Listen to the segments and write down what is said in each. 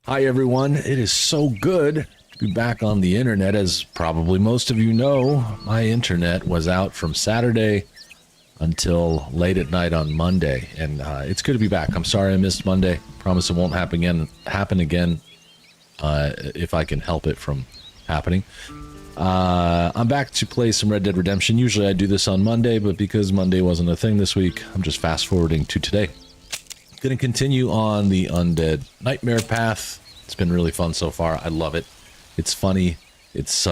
Hi everyone, it is so good to be back on the internet. As probably most of you know, my internet was out from Saturday until late at night on Monday, and it's good to be back. I'm sorry I missed Monday. Promise it won't happen again if I can help it from happening. I'm back to play some Red Dead Redemption. Usually I do this on Monday, but because Monday wasn't a thing this week, I'm just fast forwarding to today. Gonna continue on the Undead Nightmare path. It's been really fun so far. I love it. It's funny. It's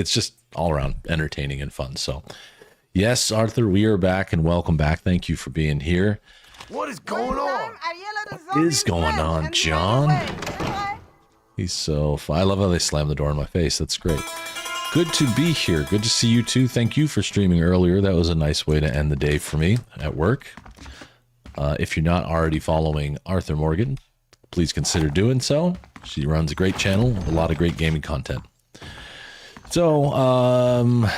just all around entertaining and fun. So, yes, Arthur, we are back and welcome back. Thank you for being here. What is going on? What is going on, John? He's so fun. I love how they slam the door in my face. That's great. Good to be here. Good to see you too. Thank you for streaming earlier. That was a nice way to end the day for me at work. If you're not already following Arthur Morgan, please consider doing so. She runs a great channel with a lot of great gaming content. So,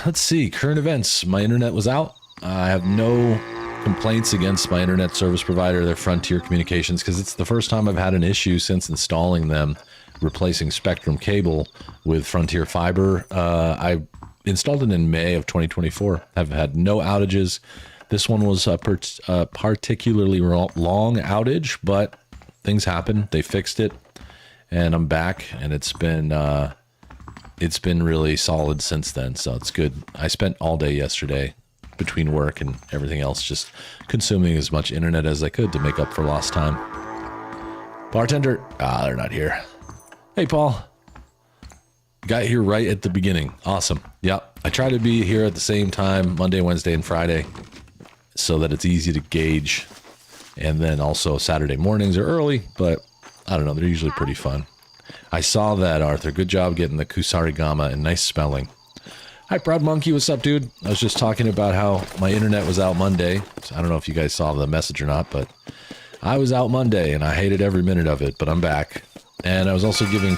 let's see. Current events. My internet was out. I have no complaints against my internet service provider, their Frontier Communications, because it's the first time I've had an issue since installing them, replacing Spectrum cable with Frontier Fiber. I installed it in May of 2024. I've had no outages. This one was a particularly long outage, but things happened. They fixed it, and I'm back, and it's been really solid since then, so it's good. I spent all day yesterday between work and everything else just consuming as much internet as I could to make up for lost time. Bartender? Ah, they're not here. Hey, Paul. Got here right at the beginning. Awesome. Yep. I try to be here at the same time Monday, Wednesday, and Friday so that it's easy to gauge. And then also Saturday mornings are early, but I don't know. They're usually pretty fun. I saw that, Arthur. Good job getting the Kusarigama and nice spelling. Hi, Proud Monkey. What's up, dude? I was just talking about how my internet was out Monday. So I don't know if you guys saw the message or not, but I was out Monday and I hated every minute of it, but I'm back. And I was also giving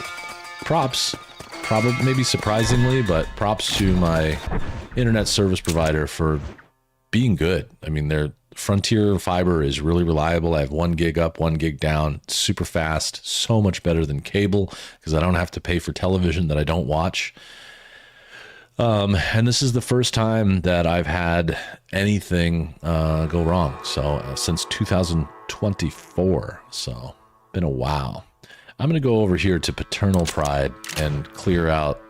props, probably maybe surprisingly, but props to my internet service provider for being good. I mean, their Frontier Fiber is really reliable. I have 1 gig up, 1 gig down, super fast, so much better than cable because I don't have to pay for television that I don't watch. And this is the first time that I've had anything go wrong. So since 2024, so been a while. I'm going to go over here to Paternal Pride and clear out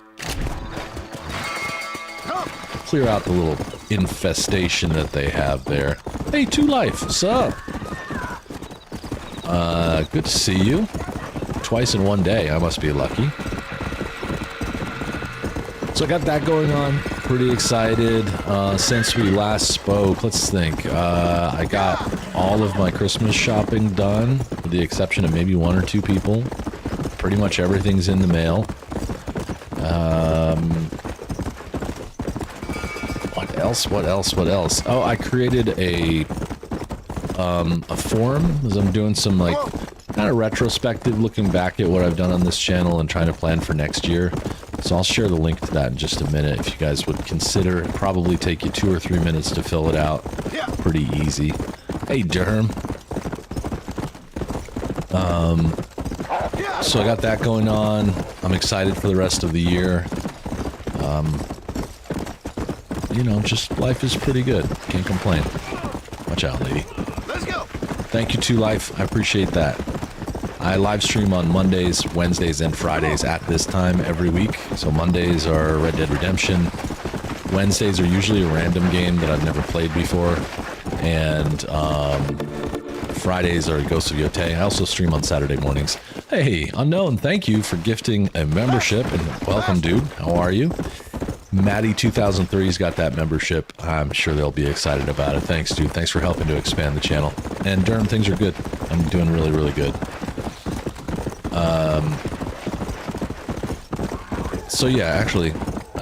the little infestation that they have there. Hey, Two Life, what's up? Good to see you. Twice in one day. I must be lucky. So I got that going on. Pretty excited. Since we last spoke, let's think. I got all of my Christmas shopping done, with the exception of maybe 1 or 2 people. Pretty much everything's in the mail. What else? Oh, I created a forum as I'm doing some like kind of retrospective looking back at what I've done on this channel and trying to plan for next year. So I'll share the link to that in just a minute if you guys would consider. It'd probably take you 2 or 3 minutes to fill it out. Pretty easy. Hey, Durham. So I got that going on. I'm excited for the rest of the year. You know, just life is pretty good. Can't complain. Watch out, lady. Let's go. Thank you, Two Life. I appreciate that. I live stream on Mondays, Wednesdays, and Fridays at this time every week. So Mondays are Red Dead Redemption. Wednesdays are usually a random game that I've never played before. And Fridays are Ghost of Yotei. I also stream on Saturday mornings. Hey, Unknown, thank you for gifting a membership. And welcome, dude. How are you? Maddie2003's got that membership. I'm sure they'll be excited about it. Thanks, dude. Thanks for helping to expand the channel. And Durham, things are good. I'm doing really, really good. So yeah, actually,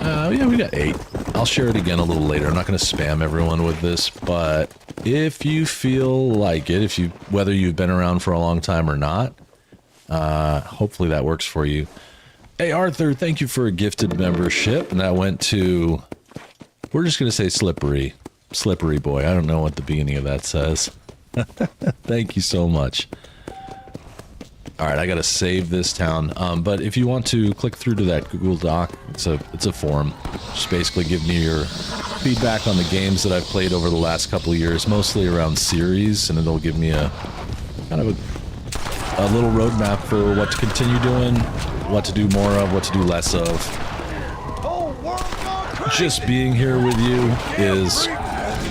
yeah, we got 8. I'll share it again a little later. I'm not going to spam everyone with this, but if you feel like it, whether you've been around for a long time or not, hopefully that works for you. Hey, Arthur, thank you for a gifted membership. And that went to, we're just going to say Slippery. Slippery Boy. I don't know what the beginning of that says. Thank you so much. All right, I gotta save this town. But if you want to click through to that Google Doc, it's a forum. Just basically give me your feedback on the games that I've played over the last couple of years, mostly around series, and it'll give me a kind of a little roadmap for what to continue doing, what to do more of, what to do less of. Just being here with you is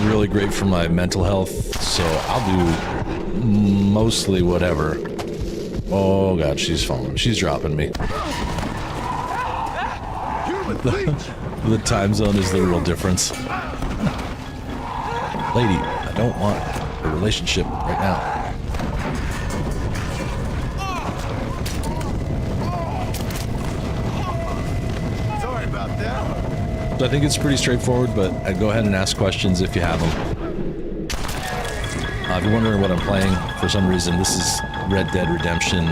really great for my mental health, so I'll do mostly whatever. Oh god, she's falling. She's dropping me. The time zone is the real difference. Lady, I don't want a relationship right now. Sorry about that. So I think it's pretty straightforward, but I'd go ahead and ask questions if you have them. If you're wondering what I'm playing, for some reason, this is Red Dead Redemption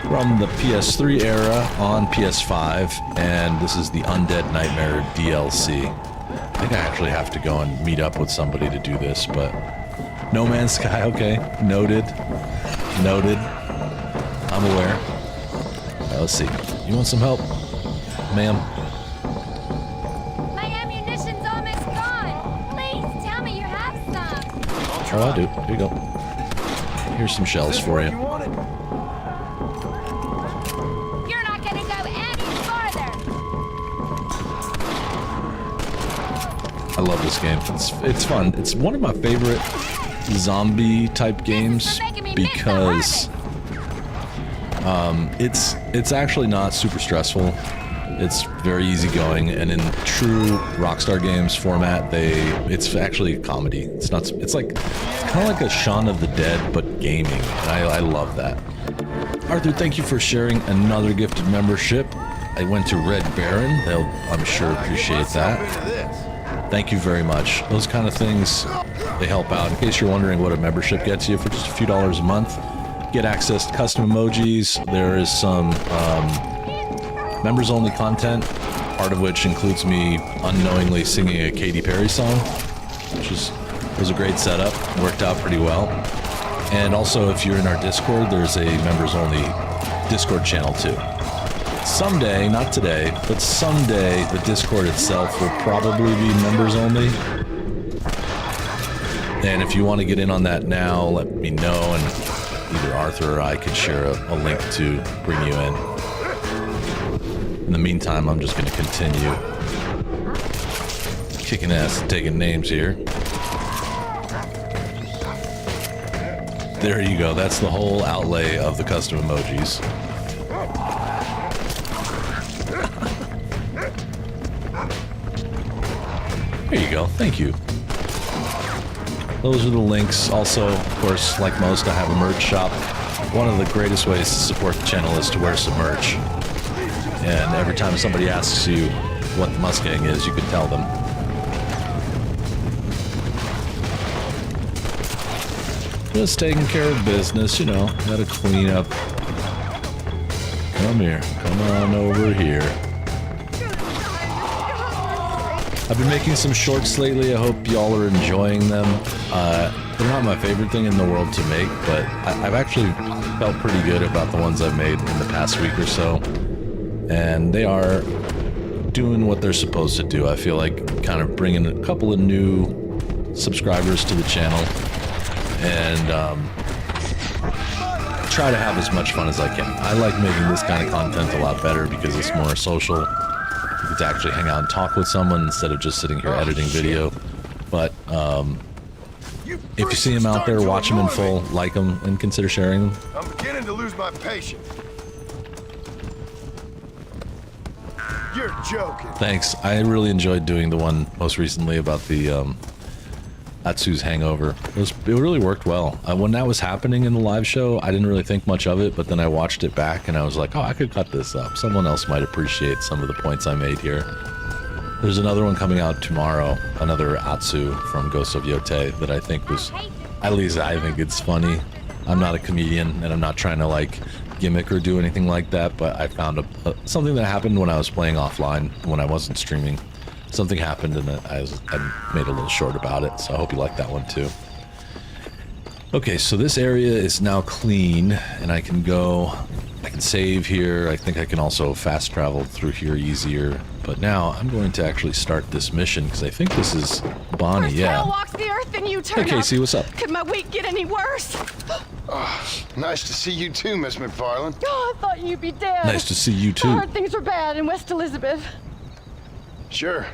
from the PS3 era on PS5, and this is the Undead Nightmare DLC. I think I actually have to go and meet up with somebody to do this, but No Man's Sky, okay, noted, I'm aware. Let's see, you want some help, ma'am? My ammunition's almost gone. Please tell me you have some. Oh, I do. Here you go. Here's some shells for you. Want it? You're not gonna go any farther. I love this game. It's fun. It's one of my favorite zombie type games because it's actually not super stressful. It's very easygoing, and in true Rockstar Games format, it's actually a comedy. It's not. It's kind of like a Shaun of the Dead, but gaming. And I love that. Arthur, thank you for sharing another gifted membership. I went to Red Baron. They'll, I'm sure, appreciate that. Thank you very much. Those kind of things, they help out. In case you're wondering what a membership gets you, for just a few dollars a month, get access to custom emojis. There is some members-only content, part of which includes me unknowingly singing a Katy Perry song, which was a great setup. Worked out pretty well. And also, if you're in our Discord, there's a members-only Discord channel too. Someday, not today, but someday, the Discord itself will probably be members-only. And if you want to get in on that now, let me know, and either Arthur or I could share a link to bring you in. In the meantime, I'm just going to continue kicking ass and taking names here. There you go. That's the whole outlay of the custom emojis. There you go. Thank you. Those are the links. Also, of course, like most, I have a merch shop. One of the greatest ways to support the channel is to wear some merch. And every time somebody asks you what the Mustang is, you can tell them. Just taking care of business, you know, gotta clean up. Come here, come on over here. I've been making some shorts lately. I hope y'all are enjoying them. They're not my favorite thing in the world to make, but I've actually felt pretty good about the ones I've made in the past week or so. And they are doing what they're supposed to do. I feel like kind of bringing a couple of new subscribers to the channel and try to have as much fun as I can. I like making this kind of content a lot better because it's more social. You get to actually hang out and talk with someone instead of just sitting here editing video. But if you see them out there, watch them in full, like them, and consider sharing them. I'm beginning to lose my patience. You're joking. Thanks. I really enjoyed doing the one most recently about the Atsu's hangover. It really worked well. When that was happening in the live show, I didn't really think much of it, but then I watched it back and I was like, oh, I could cut this up. Someone else might appreciate some of the points I made here. There's another one coming out tomorrow, another Atsu from Ghost of Yote that I think was, at least I think it's funny. I'm not a comedian and I'm not trying to like gimmick or do anything like that, but I found something that happened when I was playing offline, when I wasn't streaming. Something happened and I made a little short about it, so I hope you like that one too. Okay, so this area is now clean, and I can save here. I think I can also fast travel through here easier. But now I'm going to actually start this mission because I think this is Bonnie. First Yeah. hell walks the earth and you turn Hey, Casey, up. what's up? Could my week get any worse? Nice to see you too, Miss McFarland. Oh, I thought you'd be dead. Nice to see you I too. heard things were bad in West Elizabeth. Sure.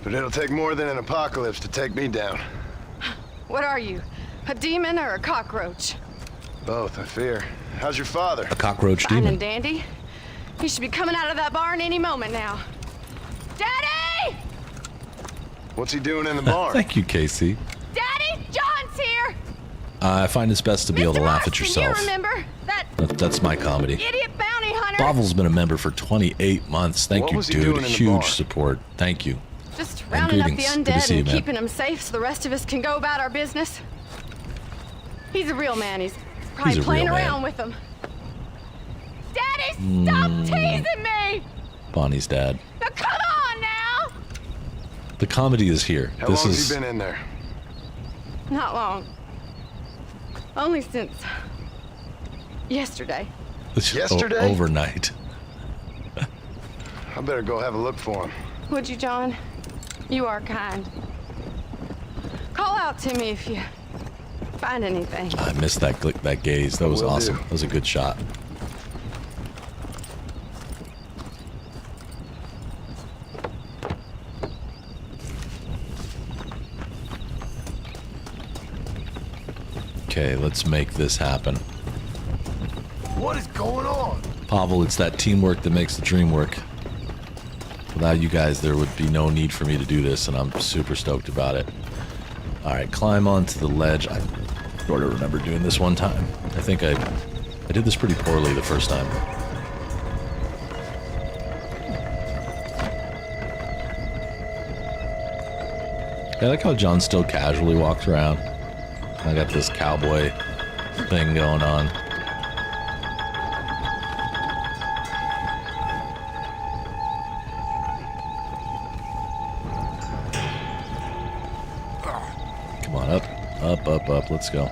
But it'll take more than an apocalypse to take me down. What are you? A demon or a cockroach? Both, I fear. How's your father? A cockroach Fine demon. and dandy. He should be coming out of that barn any moment now. Daddy! What's he doing in the barn? Thank you, Casey. Daddy! John's here! I find it's best to be able to Mr. laugh at Marston, yourself. You remember that That's my comedy. idiot bounty hunter? Pavel's been a member for 28 months. Thank What you, was he dude. doing in the Huge bar? support. Thank you. Just rounding up the greetings. Good to undead see you, and man. keeping them safe so the rest of us can go about our business. He's a real man. He's probably He's a playing real man. around with them. Daddy, stop teasing me! Bonnie's dad. Now come on now! The comedy is here. How This long is has he been in there? Not long. Only since yesterday. Yesterday? Overnight. I better go have a look for him. Would you, John? You are kind. Call out to me if you find anything. I missed that gaze. That was Will awesome. do. That was a good shot. Okay, let's make this happen. What is going on? Pavel, it's that teamwork that makes the dream work. Without you guys, there would be no need for me to do this, and I'm super stoked about it. Alright, climb onto the ledge. I sort of remember doing this one time. I think I did this pretty poorly the first time. I like how John still casually walks around. I got this cowboy thing going on. Come on, up, up, up, up. Let's go.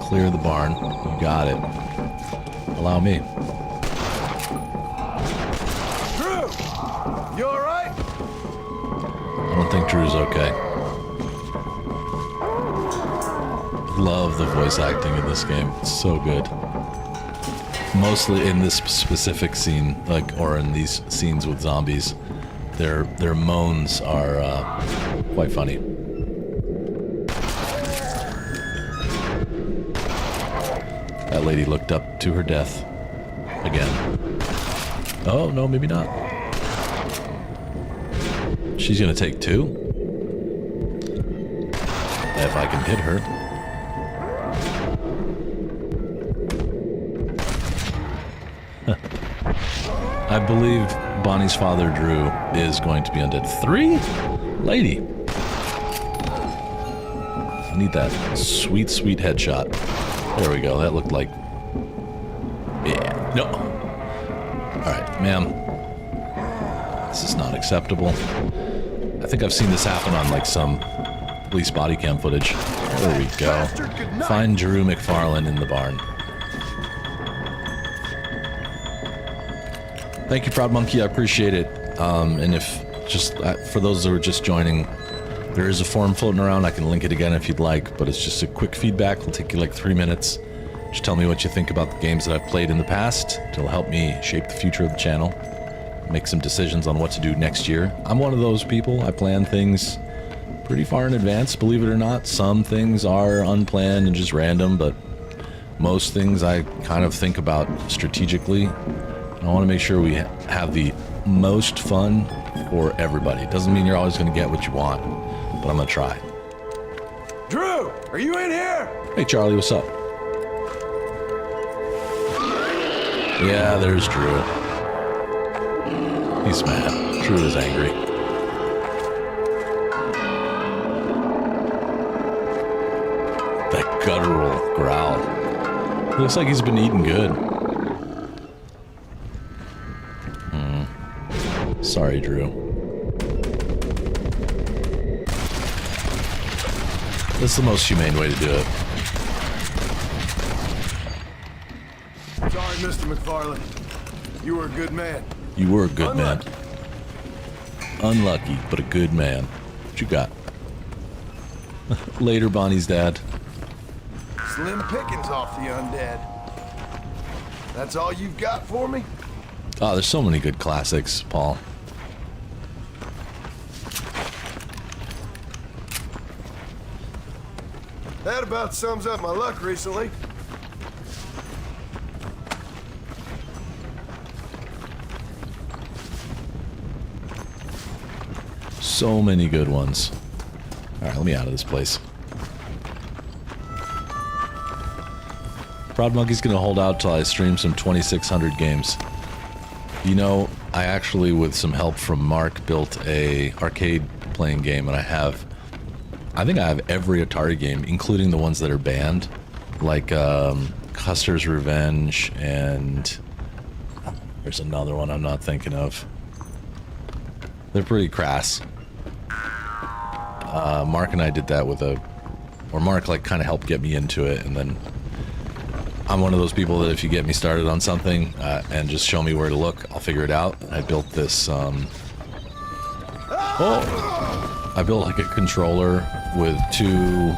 Clear the barn. You got it. Allow me. Drew! You alright? I don't think Drew's okay. Love the voice acting in this game. It's so good. Mostly in this specific scene, or in these scenes with zombies, their moans are quite funny. That lady looked up to her death again. Oh no, maybe not. She's gonna take two. If I can hit her. I believe Bonnie's father, Drew, is going to be undead. 3? Lady. I need that sweet, sweet headshot. There we go. That looked like... Yeah. No. Alright, ma'am. This is not acceptable. I think I've seen this happen on, like, some police body cam footage. There we go. Find Drew McFarland in the barn. Thank you, Proud Monkey. I appreciate it. And if just for those who are just joining, there is a forum floating around. I can link it again if you'd like, but it's just a quick feedback. It'll take you like 3 minutes. Just tell me what you think about the games that I've played in the past. It'll help me shape the future of the channel, make some decisions on what to do next year. I'm one of those people. I plan things pretty far in advance, believe it or not. Some things are unplanned and just random, but most things I kind of think about strategically. I want to make sure we have the most fun for everybody. It doesn't mean you're always going to get what you want, but I'm going to try. Drew! Are you in here? Hey, Charlie, what's up? Yeah, there's Drew. He's mad. Drew is angry. That guttural growl. Looks like he's been eating good. Sorry, Drew. That's the most humane way to do it. Sorry, Mr. McFarlane. You were a good man. You were a good man. Unlucky, but a good man. What you got? Later, Bonnie's dad. Slim pickings off the undead. That's all you've got for me? Oh, there's so many good classics, Paul. That about sums up my luck recently. So many good ones. Alright, let me out of this place. Proud Monkey's gonna hold out till I stream some 2600 games. You know, I actually, with some help from Mark, built a arcade playing game, and I think I have every Atari game, including the ones that are banned, like Custer's Revenge, and there's another one I'm not thinking of. They're pretty crass. Mark and I did that with Mark like kind of helped get me into it, and then I'm one of those people that if you get me started on something and just show me where to look, I'll figure it out. I built this, I built like a controller with two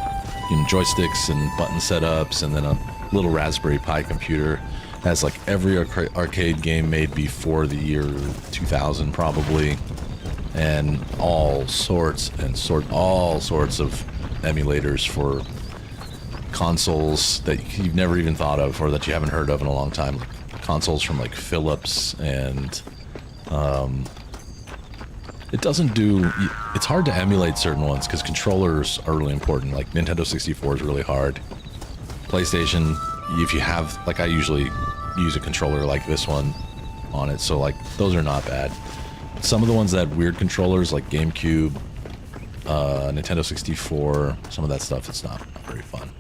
joysticks and button setups, and then a little Raspberry Pi computer. It has like every arcade game made before the year 2000 probably, and all sorts of emulators for consoles that you've never even thought of or that you haven't heard of in a long time. Consoles from like Philips, and it doesn't do... It's hard to emulate certain ones because controllers are really important. Like Nintendo 64 is really hard. PlayStation, if you have... Like I usually use a controller like this one on it, so like those are not bad. Some of the ones that had weird controllers like GameCube, Nintendo 64, some of that stuff, it's not very fun.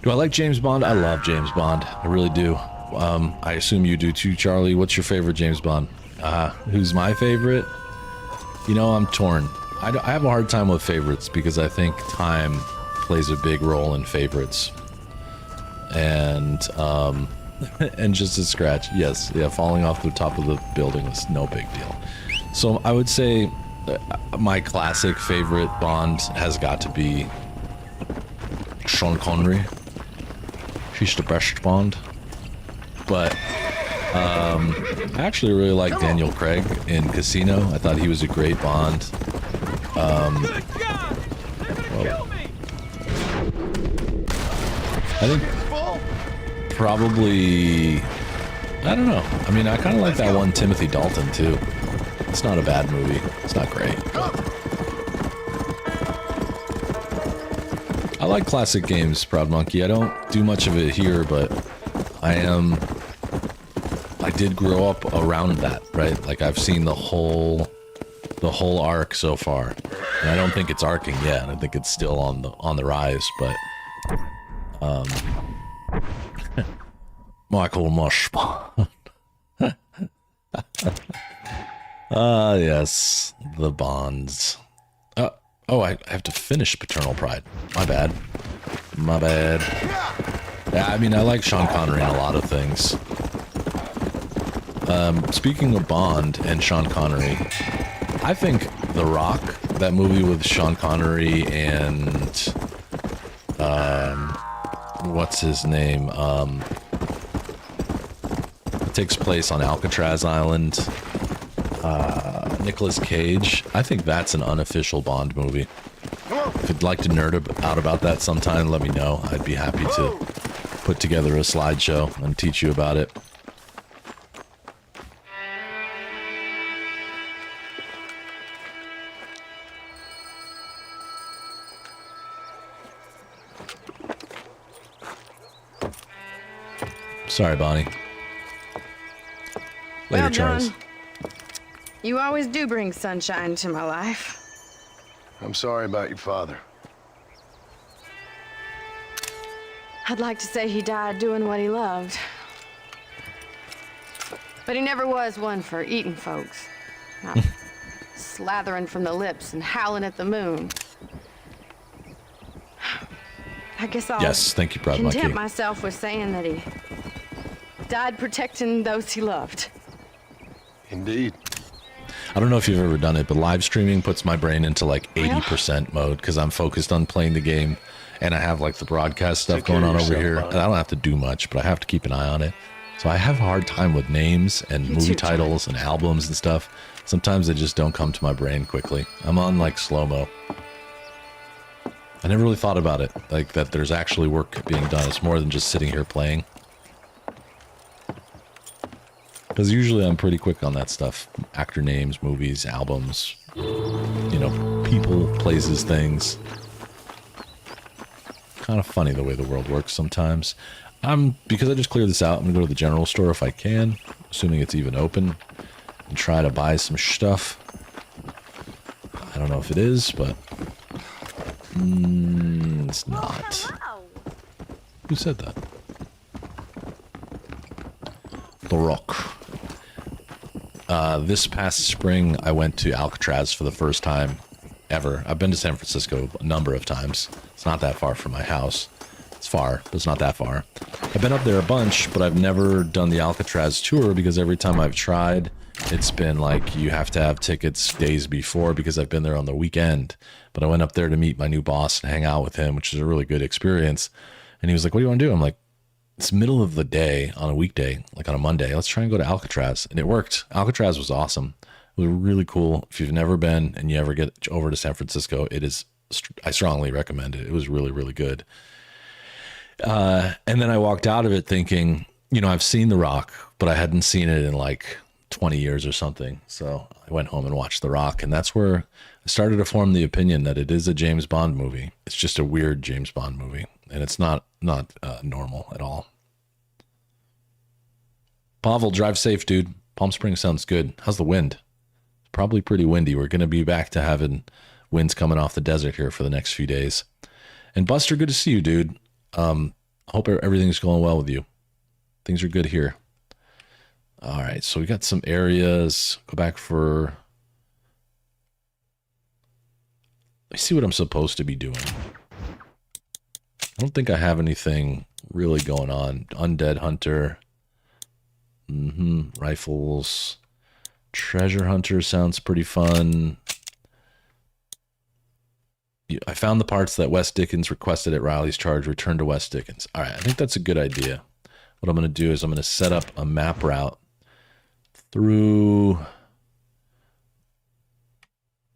Do I like James Bond? I love James Bond. I really do. I assume you do too, Charlie. What's your favorite James Bond? Who's my favorite? You know, I'm torn. I have a hard time with favorites because I think time plays a big role in favorites. And, and just a scratch. Yes, yeah, falling off the top of the building was no big deal. So I would say my classic favorite Bond has got to be Sean Connery. She's the best Bond. But I actually really like Daniel Craig in Casino. I thought he was a great Bond. I think probably, I don't know. I mean, I kind of like that one Timothy Dalton too. It's not a bad movie. It's not great. I like classic games, Proud Monkey. I don't do much of it here, but I did grow up around that, right? Like I've seen the whole arc so far. And I don't think it's arcing yet. I think it's still on the rise, but Michael Mushbond. Yes, the Bonds. Oh, I have to finish Paternal Pride. My bad. Yeah, I mean, I like Sean Connery in a lot of things. Speaking of Bond and Sean Connery, I think The Rock, that movie with Sean Connery and what's his name? It takes place on Alcatraz Island. Nicolas Cage. I think that's an unofficial Bond movie. If you'd like to nerd out about that sometime, let me know. I'd be happy to put together a slideshow and teach you about it. Sorry, Bonnie. Later, Well Charles. done. You always do bring sunshine to my life. I'm sorry about your father. I'd like to say he died doing what he loved. But he never was one for eating folks. Not slathering from the lips and howling at the moon. I guess I'll Yes, thank you, Brad Monkey. content myself with saying that he died protecting those he loved. Indeed. I don't know if you've ever done it, but live streaming puts my brain into like 80% mode because I'm focused on playing the game, and I have like the broadcast stuff going on over here. And I don't have to do much, but I have to keep an eye on it. So I have a hard time with names and movie titles and albums and stuff. Sometimes they just don't come to my brain quickly. I'm on like slow-mo. I never really thought about it, like that there's actually work being done. It's more than just sitting here playing. Because usually I'm pretty quick on that stuff. Actor names, movies, albums, you know, people, places, things. Kind of funny the way the world works sometimes. Because I just cleared this out, I'm going to go to the general store if I can, assuming it's even open, and try to buy some stuff. I don't know if it is, but it's not. Who said that? The Rock. This past spring, I went to Alcatraz for the first time ever. I've been to San Francisco a number of times. It's not that far from my house. It's far, but it's not that far. I've been up there a bunch, but I've never done the Alcatraz tour because every time I've tried, it's been like you have to have tickets days before because I've been there on the weekend. But I went up there to meet my new boss and hang out with him, which is a really good experience. And he was like, "What do you want to do?" I'm like, "It's middle of the day on a weekday, like on a Monday. Let's try and go to Alcatraz." And it worked. Alcatraz was awesome. It was really cool. If you've never been and you ever get over to San Francisco, I strongly recommend it. It was really, really good. And then I walked out of it thinking, you know, I've seen The Rock, but I hadn't seen it in like 20 years or something. So I went home and watched The Rock, and that's where I started to form the opinion that it is a James Bond movie. It's just a weird James Bond movie, and it's not normal at all. Pavel, drive safe, dude. Palm Springs sounds good. How's the wind? It's probably pretty windy. We're going to be back to having winds coming off the desert here for the next few days. And Buster, good to see you, dude. Hope everything's going well with you. Things are good here. All right, so we got some areas. Go back for... Let me see what I'm supposed to be doing. I don't think I have anything really going on. Undead Hunter. Rifles. Treasure Hunter sounds pretty fun. I found the parts that West Dickens requested at Riley's charge. Return to West Dickens. All right, I think that's a good idea. What I'm going to do is I'm going to set up a map route through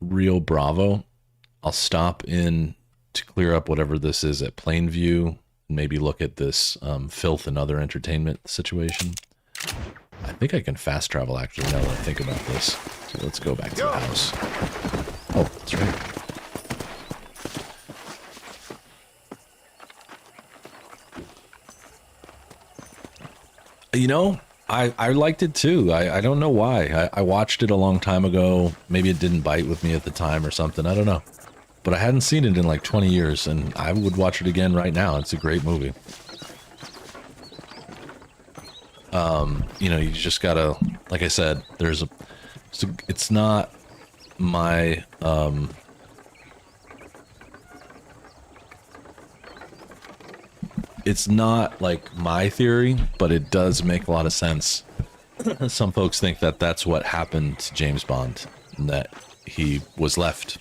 Rio Bravo. I'll stop in to clear up whatever this is at Plainview, and maybe look at this filth and other entertainment situation. I think I can fast travel, actually, now that I think about this. So let's go back to the house. Oh, that's right. You know, I liked it too. I don't know why. I watched it a long time ago. Maybe it didn't bite with me at the time or something. I don't know. But I hadn't seen it in like 20 years, and I would watch it again right now. It's a great movie. You know, you just gotta, like I said, it's not my, it's not like my theory, but it does make a lot of sense. Some folks think that that's what happened to James Bond, and that he was left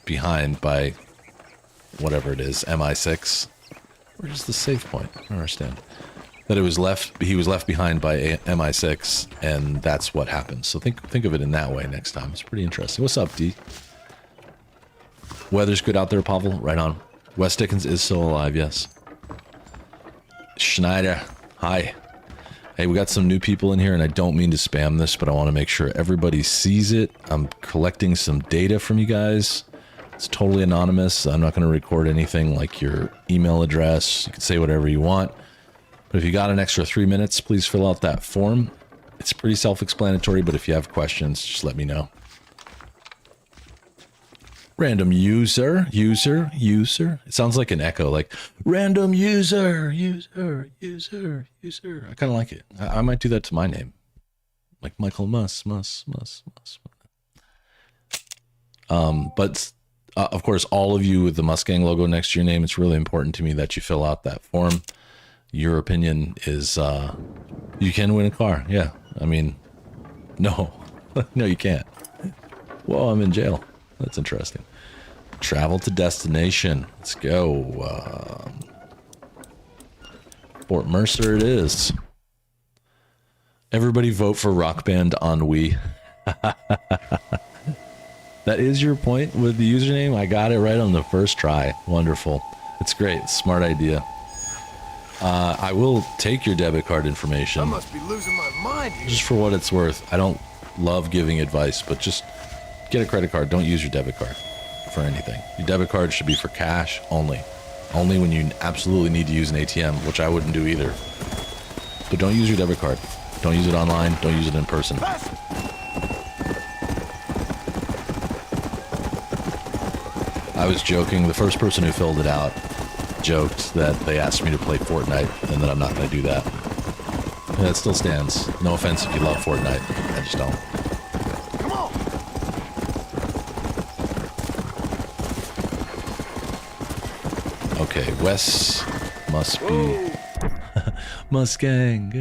behind by whatever it is, MI6. Where's the save point? I don't understand. That he was left behind by MI6, and that's what happened. So think of it in that way next time. It's pretty interesting. What's up, D? Weather's good out there, Pavel. Right on. West Dickens is still alive, yes. Schneider, hi. Hey, we got some new people in here, and I don't mean to spam this, but I want to make sure everybody sees it. I'm collecting some data from you guys. It's totally anonymous. I'm not going to record anything like your email address. You can say whatever you want. But if you got an extra 3 minutes, please fill out that form. It's pretty self-explanatory, but if you have questions, just let me know. Random user. It sounds like an echo, like random user. I kind of like it. I might do that to my name, like Michael Muss. But of course, all of you with the Mustang logo next to your name, it's really important to me that you fill out that form. Your opinion is, you can win a car. Yeah, I mean, no, no, you can't. Whoa, I'm in jail. That's interesting. Travel to destination. Let's go. Fort Mercer it is. Everybody vote for Rock Band Ennui. That is your point with the username? I got it right on the first try. Wonderful. It's great. Smart idea. I will take your debit card information. I must be losing my mind here. Just for what it's worth. I don't love giving advice, but just get a credit card. Don't use your debit card for anything. Your debit card should be for cash only. Only when you absolutely need to use an ATM, which I wouldn't do either. But don't use your debit card. Don't use it online. Don't use it in person. I was joking. The first person who filled it out joked that they asked me to play Fortnite and that I'm not going to do that. That still stands. No offense if you love Fortnite. I just don't. Come on. Okay, Wes must be Mustang.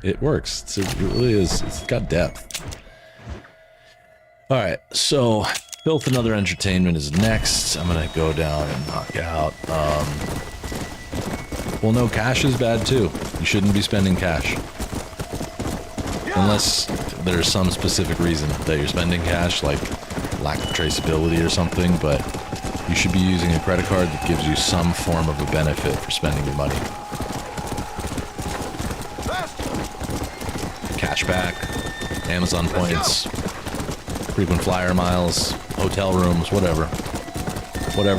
It works. It really is. It's got depth. All right, so Filth and Other Entertainment is next. I'm gonna go down and knock out. Well, no, cash is bad too. You shouldn't be spending cash unless there's some specific reason that you're spending cash, like lack of traceability or something. But you should be using a credit card that gives you some form of a benefit for spending your money. Cashback, Amazon points, frequent flyer miles, hotel rooms, whatever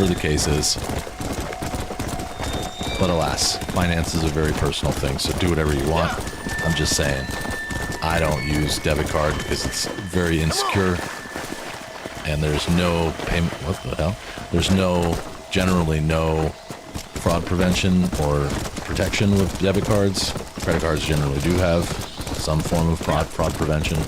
the case is. But alas, finance is a very personal thing, so do whatever you want. I'm just saying, I don't use debit card because it's very insecure, and there's no payment. What the hell? There's generally no fraud prevention or protection with debit cards. Credit cards generally do have some form of fraud prevention.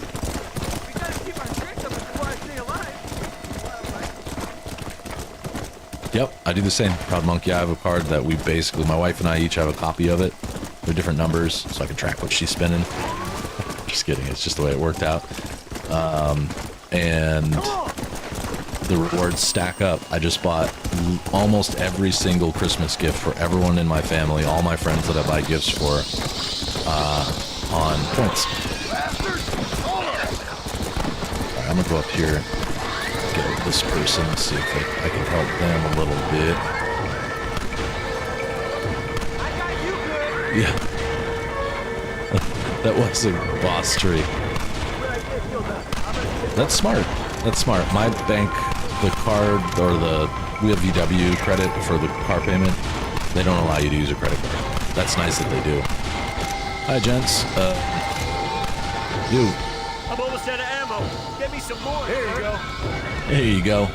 Yep, I do the same. Proud Monkey, I have a card that we basically, my wife and I each have a copy of it. They're different numbers, so I can track what she's spending. Just kidding, it's just the way it worked out. And the rewards stack up. I just bought almost every single Christmas gift for everyone in my family, all my friends that I buy gifts for, on points. Alright, I'm gonna go up here, get this person, see if I can help them a little bit. Yeah. That was a boss tree. That's smart. That's smart. My bank, the card, or we have VW credit for the car payment. They don't allow you to use a credit card. That's nice that they do. Hi, gents. You. I'm almost out of ammo. Get me some more. Here you go. There you go.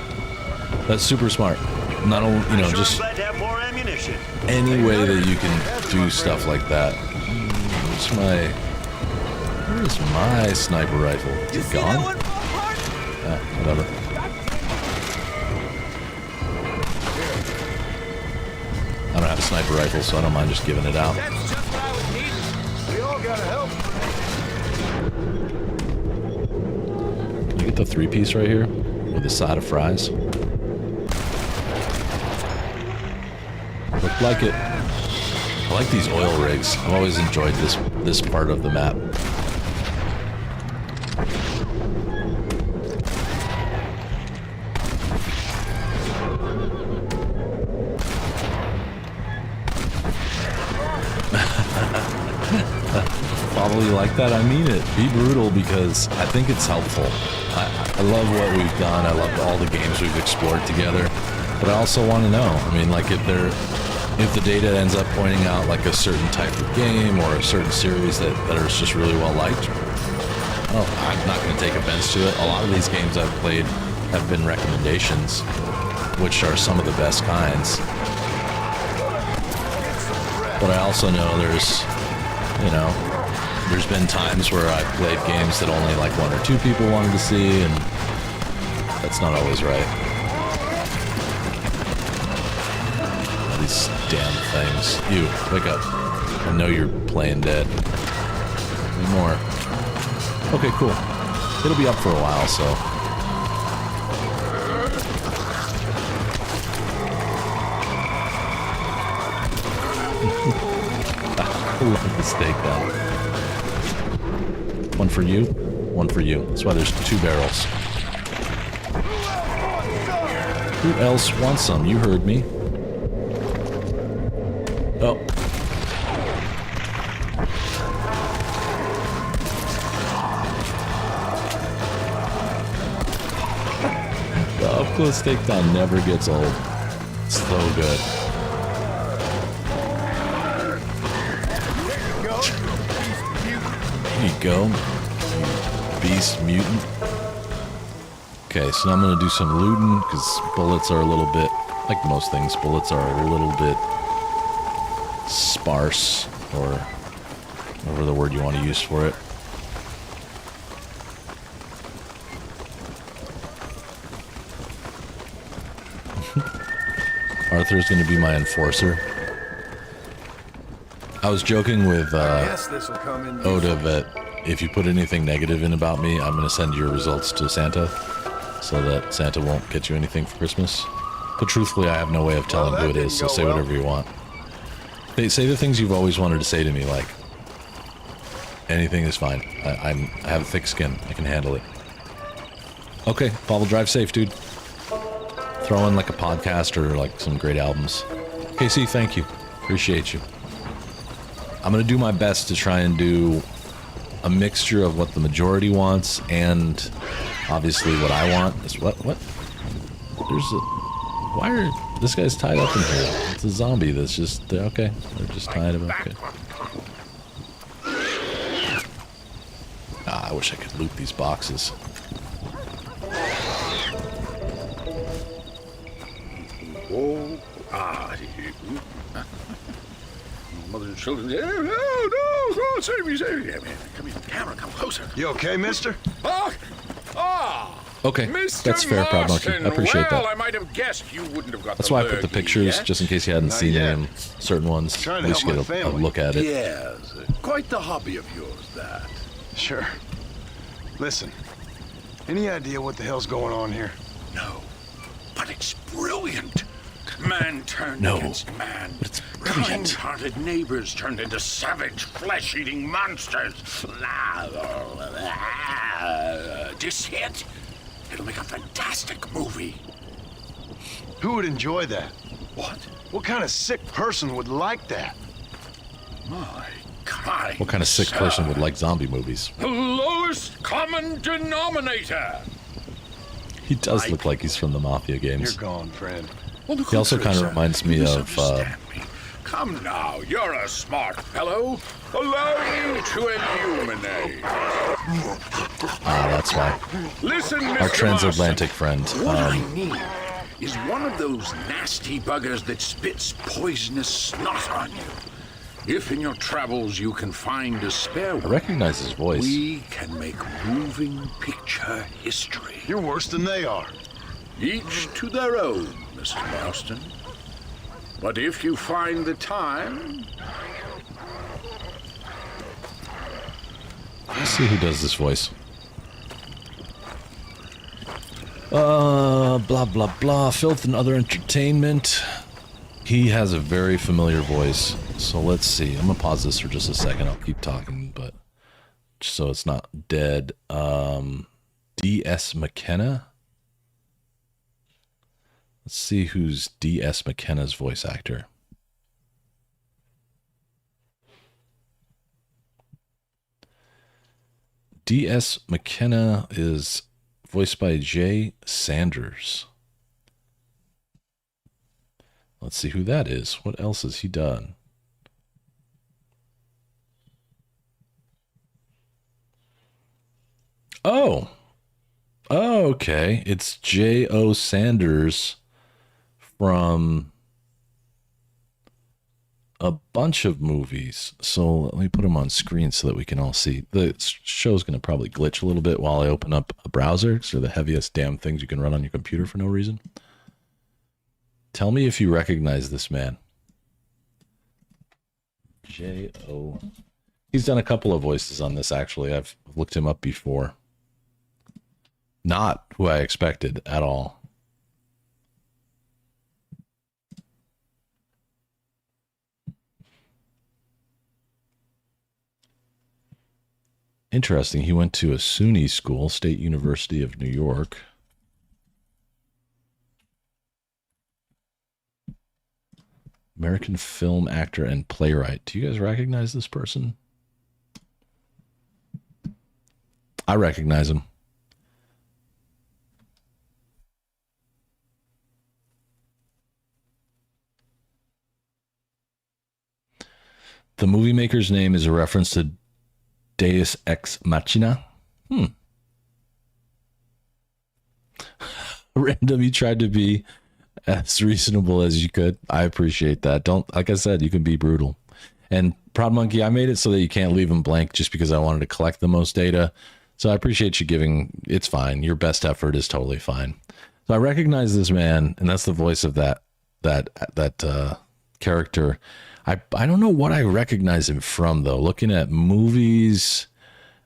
That's super smart. Not only, you know, Sure, just I'm glad to have more ammunition. any way that you can do stuff like that. Where's my sniper rifle? Is it gone? Whatever. I don't have a sniper rifle, so I don't mind just giving it out. That's just what I was needing. We all gotta help. Can you get the 3-piece right here with a side of fries? Looked like it. I like these oil rigs. I've always enjoyed this part of the map. Probably like that. I mean it. Be brutal because I think it's helpful. I love what we've done. I love all the games we've explored together. But I also want to know. I mean, like if the data ends up pointing out like a certain type of game or a certain series that is just really well liked, oh, I'm not going to take offense to it. A lot of these games I've played have been recommendations, which are some of the best kinds. But I also know there's been times where I've played games that only like 1 or 2 people wanted to see, and that's not always right. All these damn things. You, wake up. I know you're playing dead. Any more? Okay, cool. It'll be up for a while, so. I love the steak down. One for you, one for you. That's why there's 2 barrels. Who else wants some? You heard me. Oh. The up-close takedown never gets old. It's so good. There you go. Beast mutant. Okay, so now I'm going to do some looting, because bullets are a little bit, like most things, bullets are a little bit sparse, or whatever the word you want to use for it. Arthur's going to be my enforcer. I was joking with Oda that if you put anything negative in about me, I'm going to send your results to Santa, so that Santa won't get you anything for Christmas. But truthfully, I have no way of telling who it is, so say whatever you want. They say the things you've always wanted to say to me, like, anything is fine. I have a thick skin. I can handle it. Okay, Paul, drive safe, dude. Throw in like a podcast or like some great albums. KC, thank you. Appreciate you. I'm going to do my best to try and do a mixture of what the majority wants and obviously what I want. What? There's a... Why are... This guy's tied up in here. It's a zombie that's just... Okay. They're just tied up. Okay. I wish I could loot these boxes. Mother and children. No, save me. Come here, camera, come closer. You okay, mister? Okay, Mr. that's fair, Proud Monkey. I appreciate that. I might have guessed you wouldn't have got That's the why I put the lurgy pictures, yet. just in case you hadn't seen yet. them. Certain ones, Trying at to least help get my a family. look at it. Yes, quite the hobby of yours, that. Sure. Listen, any idea what the hell's going on here? No, but it's brilliant. Man turned No, against man. but it's brilliant. Kind-hearted neighbors turned into savage, flesh-eating monsters. Do you see it? It'll make a fantastic movie. Who would enjoy that? What? What kind of sick person would like that? My kind. What kind of sick sir. person would like zombie movies? The lowest common denominator. He does look like he's from the Mafia You're games. gone, friend. On the He also contrary, kind of sir, reminds me you of, misunderstand me. Come now, you're a smart fellow. Allow me to illuminate. That's why. Listen, Mr. Our transatlantic Marston. friend. What I need is one of those nasty buggers that spits poisonous snot on you. If in your travels you can find a spare I one, recognize his voice. we can make moving picture history. You're worse than they are. Each to their own, Mr. Marston. But if you find the time... Let's see who does this voice. Blah, blah, blah. Filth and other entertainment. He has a very familiar voice. So let's see. I'm going to pause this for just a second. I'll keep talking, but just so it's not dead. D.S. McKenna? Let's see who's D.S. McKenna's voice actor. D.S. McKenna is voiced by Jay Sanders. Let's see who that is. What else has he done? Oh, Okay, it's J.O. Sanders from a bunch of movies. So let me put him on screen so that we can all see. The show's going to probably glitch a little bit while I open up a browser, because they're the heaviest damn things you can run on your computer for no reason. Tell me if you recognize this man. J.O. He's done a couple of voices on this, actually. I've looked him up before. Not who I expected at all. Interesting. He went to a SUNY school, State University of New York. American film actor and playwright. Do you guys recognize this person? I recognize him. The movie maker's name is a reference to Deus Ex Machina. Random, you tried to be as reasonable as you could. I appreciate that. Don't, like I said, you can be brutal. And Proud Monkey, I made it so that you can't leave them blank just because I wanted to collect the most data. So I appreciate you giving, it's fine. Your best effort is totally fine. So I recognize this man, and that's the voice of that character. I don't know what I recognize him from, though. Looking at movies,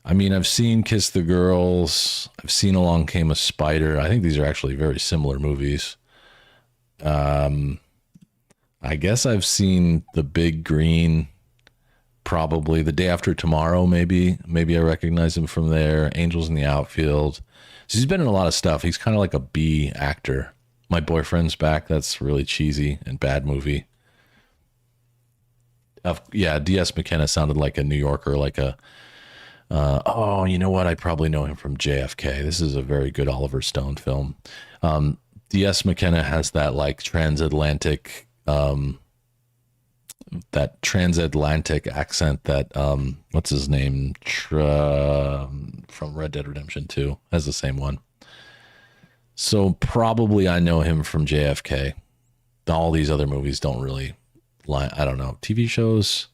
I mean, I've seen Kiss the Girls. I've seen Along Came a Spider. I think these are actually very similar movies. I guess I've seen The Big Green, probably The Day After Tomorrow, maybe. Maybe I recognize him from there. Angels in the Outfield. So he's been in a lot of stuff. He's kind of like a B actor. My Boyfriend's Back. That's really cheesy and bad movie. Yeah, D.S. McKenna sounded like a New Yorker, like a... oh, you know what? I probably know him from JFK. This is a very good Oliver Stone film. D.S. McKenna has that like transatlantic accent that what's his name from Red Dead Redemption 2 has the same one. So probably I know him from JFK. All these other movies don't really line. I don't know. TV shows,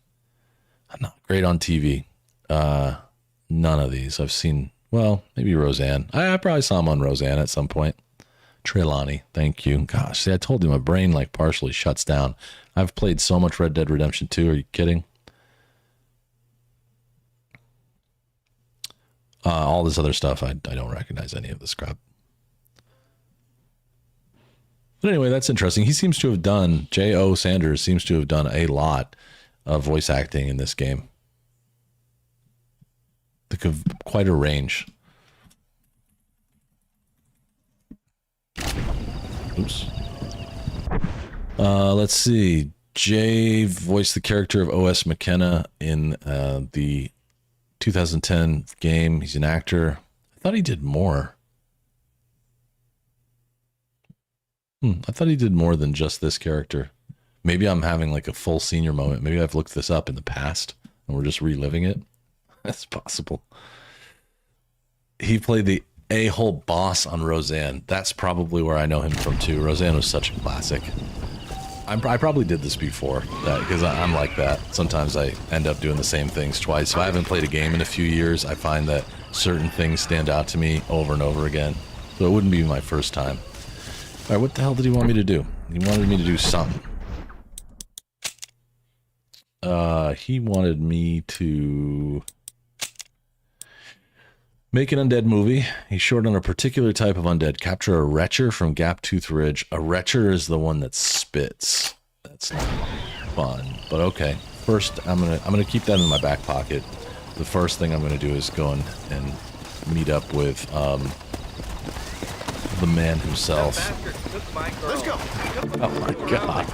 I'm not great on TV. None of these I've seen. Well, maybe Roseanne. I probably saw him on Roseanne at some point. Trelawney, thank you. Gosh, see, I told you my brain like partially shuts down. I've played so much Red Dead Redemption 2. Are you kidding? All this other stuff, I don't recognize any of this crap. But anyway, that's interesting. He seems to have done, J.O. Sanders seems to have done a lot of voice acting in this game. Quite a range. Oops. Let's see. Jay voiced the character of O.S. McKenna in the 2010 game. He's an actor. I thought he did more. I thought he did more than just this character. Maybe I'm having like a full senior moment. Maybe I've looked this up in the past and we're just reliving it. That's possible. He played the a-hole boss on Roseanne. That's probably where I know him from too. Roseanne was such a classic. I probably did this before because I'm like that. Sometimes I end up doing the same things twice. If I haven't played a game in a few years, I find that certain things stand out to me over and over again. So it wouldn't be my first time. All right, what the hell did he want me to do? He wanted me to do something. He wanted me to make an undead movie. He's short on a particular type of undead. Capture a retcher from Gaptooth Ridge. A retcher is the one that spits. That's not fun, but okay. First, I'm gonna keep that in my back pocket. The first thing I'm gonna do is go and meet up with the man himself. Let's go. Oh my god.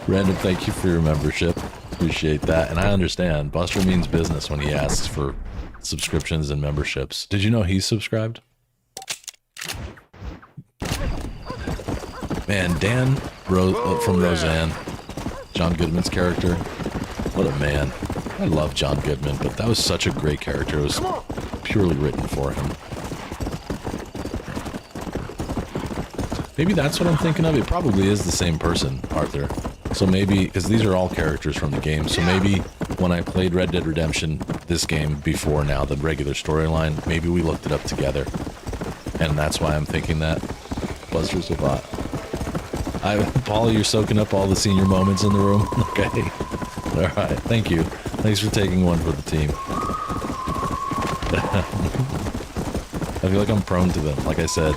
Random, thank you for your membership. Appreciate that. And I understand. Buster means business when he asks for subscriptions and memberships. Did you know he's subscribed? Man, Dan from Roseanne, John Goodman's character. What a man. I love John Goodman, but that was such a great character. It was purely written for him. Maybe that's what I'm thinking of. It probably is the same person, Arthur. So maybe, because these are all characters from the game, so maybe when I played Red Dead Redemption, this game before now, the regular storyline, maybe we looked it up together. And that's why I'm thinking that. Buster's a bot. Paul, you're soaking up all the senior moments in the room? Okay. Alright, thank you. Thanks for taking one for the team. I feel like I'm prone to them. Like I said,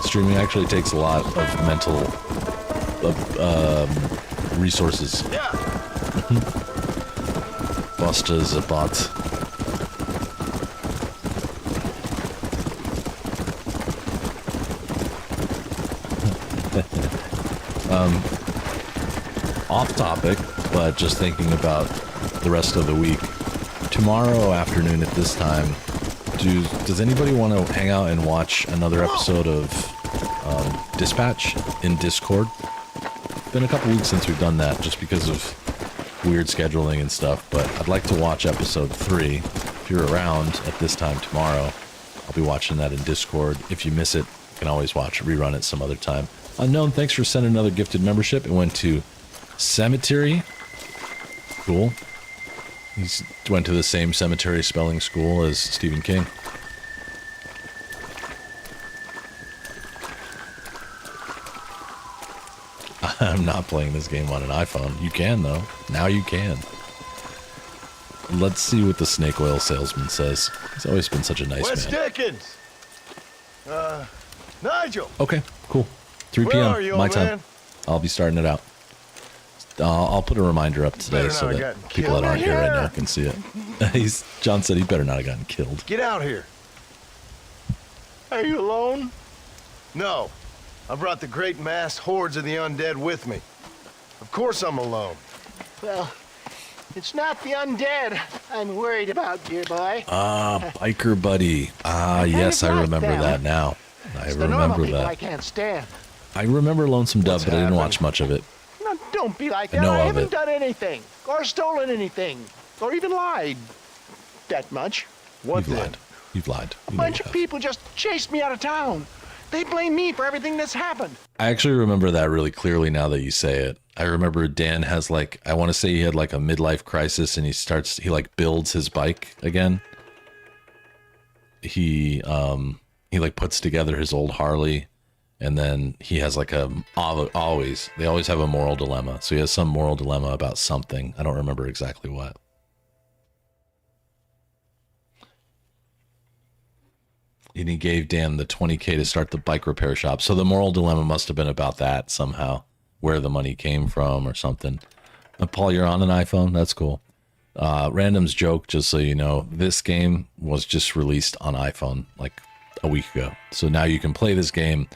streaming actually takes a lot of mental resources. Yeah. Buster's a bot. Off topic, but just thinking about the rest of the week. Tomorrow afternoon at this time, does anybody want to hang out and watch another episode of Dispatch in Discord? Been a couple weeks since we've done that, just because of weird scheduling and stuff, but I'd like to watch episode 3. If you're around at this time tomorrow, I'll be watching that in Discord. If you miss it, you can always rerun it some other time. Unknown, thanks for sending another gifted membership. It went to Cemetery. Cool. He went to the same cemetery spelling school as Stephen King. I'm not playing this game on an iPhone. You can, though. Now you can. Let's see what the snake oil salesman says. He's always been such a nice Wes man. Dickens. Nigel. Okay, cool. 3 Where p.m. are you, my old time. man? I'll be starting it out. I'll put a reminder up today Better so not have that gotten people that killed. aren't here right Here. now can see it. John said he better not have gotten killed. Get out here. Are you alone? No. I brought the great mass hordes of the undead with me. Of course I'm alone. Well, it's not the undead I'm worried about, dear boy. Biker buddy. Yes, I like remember them. that now. I It's the normal remember people I that. can't stand. I remember Lonesome Dove, What's but I didn't happened? watch much of it. No, don't be like I that. know I of haven't it. done anything, or stolen anything, or even lied that much. What You've then? lied. You've lied. A You know bunch you of have. people just chased me out of town. They blame me for everything that's happened. I actually remember that really clearly now that you say it. I remember Dan has like, I want to say he had like a midlife crisis and he like builds his bike again. He like puts together his old Harley, and then he has like they always have a moral dilemma. So he has some moral dilemma about something. I don't remember exactly what. And he gave Dan the $20K to start the bike repair shop. So the moral dilemma must have been about that somehow, where the money came from or something. Paul, you're on an iPhone? That's cool. Random's joke, just so you know, this game was just released on iPhone like a week ago. So now you can play this game.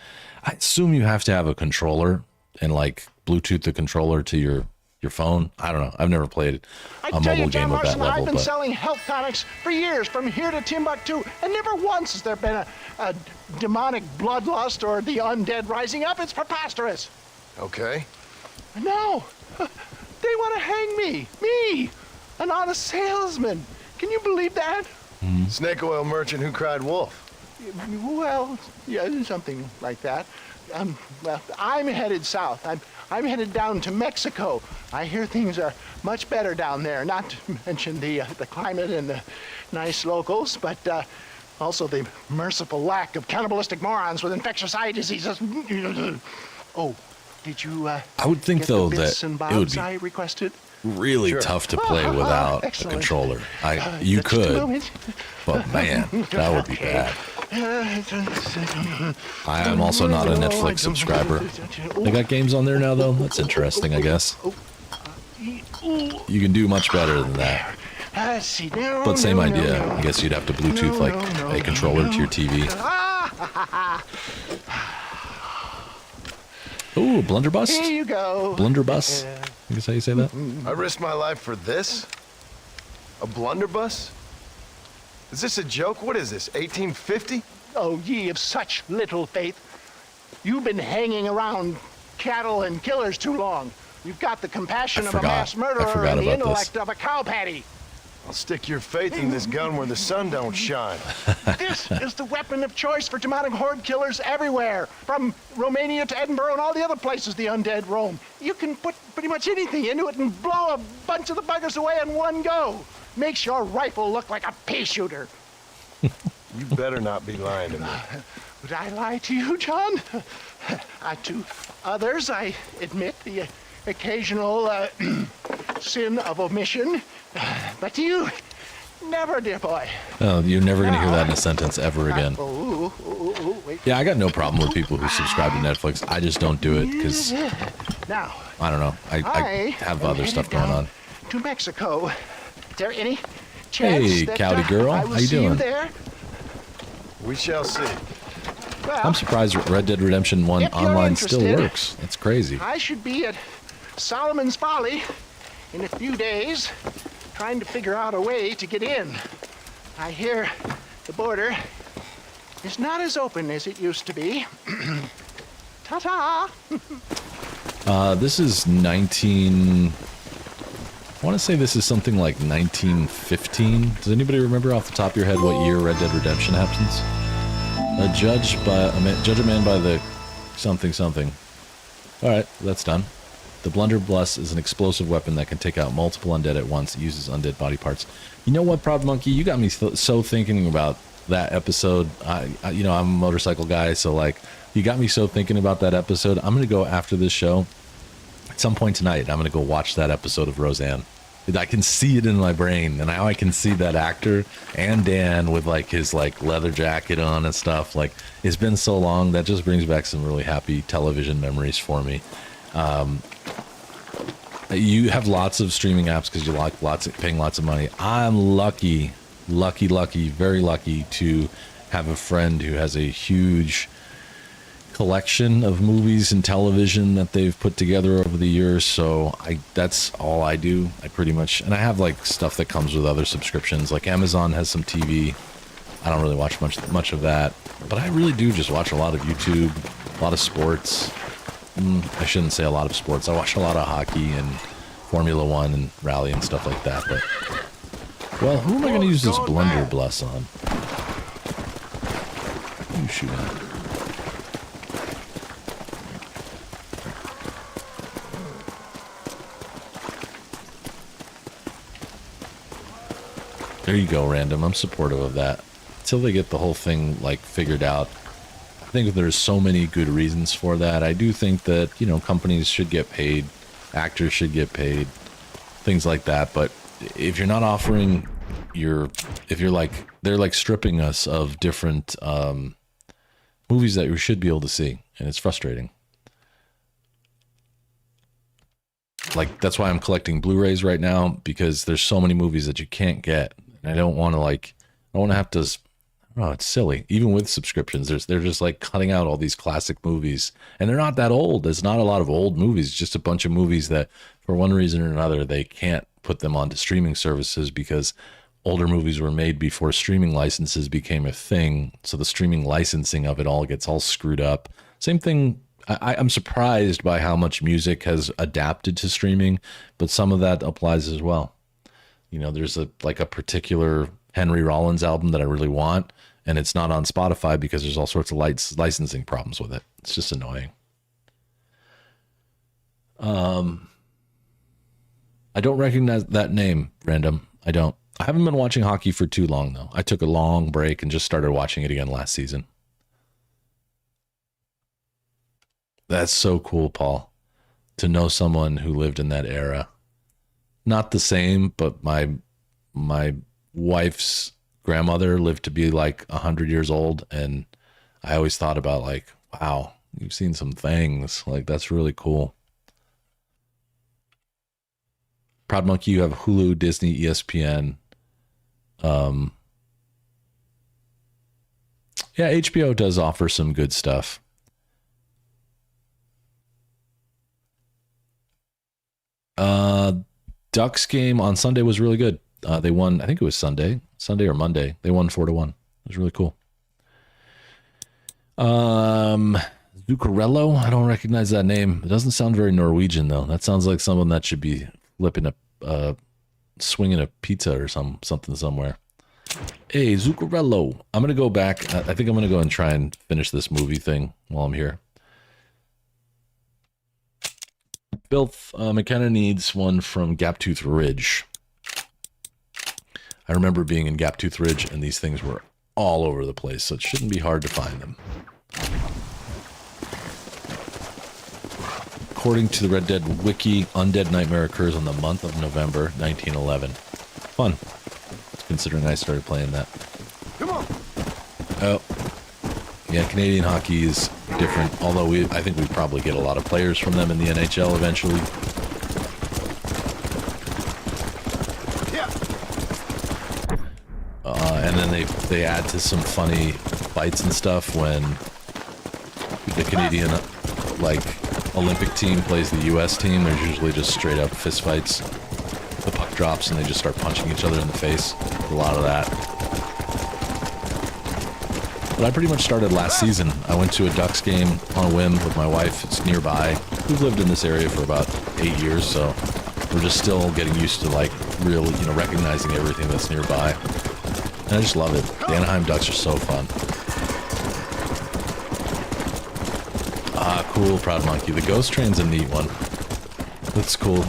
I assume you have to have a controller and like Bluetooth the controller to your phone. I don't know. I've never played I a tell mobile you, John game of that Marston, I've level, been but selling health tonics for years, from here to Timbuktu, and never once has there been a demonic bloodlust or the undead rising up. It's preposterous. Okay. No, they want to hang me, an honest salesman. Can you believe that? Snake oil merchant who cried wolf. Well, yeah, something like that. Well, I'm headed south. I'm headed down to Mexico. I hear things are much better down there. Not to mention the climate and the nice locals, but also the merciful lack of cannibalistic morons with infectious eye diseases. Oh, did you? I would think get though the bits that and it would bobs be I requested? really Sure. tough to play without a Excellent. controller. You Just a could, moment. but man, that would be bad. I am also not a Netflix subscriber. They got games on there now, though. That's interesting, I guess. You can do much better than that. See, no, But same no, idea. no, no. I guess you'd have to Bluetooth like a controller to your TV. Ooh, blunderbuss? Here you go. Blunderbuss? I guess how you say that? I risked my life for this? A blunderbuss? Is this a joke? What is this, 1850? Oh, ye of such little faith. You've been hanging around cattle and killers too long. You've got the compassion I of a forgot. mass I murderer forgot and the about this. intellect of a cow patty. I'll stick your faith in this gun where the sun don't shine. This is the weapon of choice for demonic horde killers everywhere, from Romania to Edinburgh and all the other places the undead roam. You can put pretty much anything into it and blow a bunch of the buggers away in one go. Makes your rifle look like a pea shooter. You better not be lying to me. Would I lie to you, John? To others, I admit the occasional sin of omission. But to you, never, dear boy. Oh, you're never going to hear that in a sentence ever again. Wait. Yeah, I got no problem with people who subscribe to Netflix. I just don't do it because, Now, I don't know. I have other stuff going on. To Mexico. Is there any chance Hey, that, Cowdy girl. I will How you see you doing? there? We shall see. Well, I'm surprised Red Dead Redemption 1 If you're online still interested, works. That's crazy. I should be at Solomon's Folly in a few days, trying to figure out a way to get in. I hear the border is not as open as it used to be. Ta-ta! This is 19... I want to say this is something like 1915. Does anybody remember off the top of your head what year Red Dead Redemption happens? Judge a man by the something. All right, that's done. The blunderbuss is an explosive weapon that can take out multiple undead at once. It uses undead body parts. You know what, Proud Monkey? You got me so thinking about that episode. I'm a motorcycle guy, so like, you got me so thinking about that episode. I'm gonna go after this show. At some point tonight, I'm gonna go watch that episode of Roseanne. I can see it in my brain, and now I can see that actor and Dan with like his like leather jacket on and stuff. Like, it's been so long, that just brings back some really happy television memories for me. You have lots of streaming apps because you like paying lots of money. I'm lucky, very lucky to have a friend who has a huge collection of movies and television that they've put together over the years. So that's all I do. I pretty much, and I have like stuff that comes with other subscriptions. Like Amazon has some TV. I don't really watch much of that, but I really do just watch a lot of YouTube, a lot of sports. I shouldn't say a lot of sports. I watch a lot of hockey and Formula One and rally and stuff like that. But, well, who am I going to use this blunderbuss on? Who are you shooting at? There you go, random. I'm supportive of that. Until they get the whole thing, like, figured out. I think there's so many good reasons for that. I do think that, companies should get paid. Actors should get paid. Things like that. But if you're not offering they're like stripping us of different movies that we should be able to see. And it's frustrating. Like, that's why I'm collecting Blu-rays right now, because there's so many movies that you can't get. And I don't want to have to, it's silly. Even with subscriptions, they're just like cutting out all these classic movies. And they're not that old. There's not a lot of old movies, just a bunch of movies that for one reason or another, they can't put them onto streaming services because older movies were made before streaming licenses became a thing. So the streaming licensing of it all gets all screwed up. Same thing. I'm surprised by how much music has adapted to streaming, but some of that applies as well. There's a particular Henry Rollins album that I really want, and it's not on Spotify because there's all sorts of licensing problems with it. It's just annoying. I don't recognize that name, random. I don't. I haven't been watching hockey for too long, though. I took a long break and just started watching it again last season. That's so cool, Paul, to know someone who lived in that era. Not the same, but my wife's grandmother lived to be like 100 years old, and I always thought about like, wow, you've seen some things. Like, that's really cool. Proud Monkey, you have Hulu, Disney, ESPN. Yeah, HBO does offer some good stuff. Ducks game on Sunday was really good. They won, I think it was Sunday or Monday. They won 4-1. It was really cool. Zuccarello, I don't recognize that name. It doesn't sound very Norwegian though. That sounds like someone that should be flipping a swinging a pizza or something somewhere. Hey, Zuccarello. I'm going to go back. I think I'm going to go and try and finish this movie thing while I'm here. Filth, McKenna needs one from Gaptooth Ridge. I remember being in Gaptooth Ridge, and these things were all over the place, so it shouldn't be hard to find them. According to the Red Dead Wiki, Undead Nightmare occurs on the month of November 1911. Fun. Considering I started playing that. Come on. Oh. Yeah, Canadian hockey is different, although I think we probably get a lot of players from them in the NHL eventually. Yeah. And then they add to some funny fights and stuff when the Canadian, like, Olympic team plays the U.S. team. There's usually just straight up fist fights. The puck drops and they just start punching each other in the face. A lot of that. But I pretty much started last season. I went to a Ducks game on a whim with my wife. It's nearby. We've lived in this area for about 8 years, so we're just still getting used to, like, really, you know, recognizing everything that's nearby. And I just love it. The Anaheim Ducks are so fun. Ah, cool, Proud Monkey. The Ghost Train's a neat one. That's cool.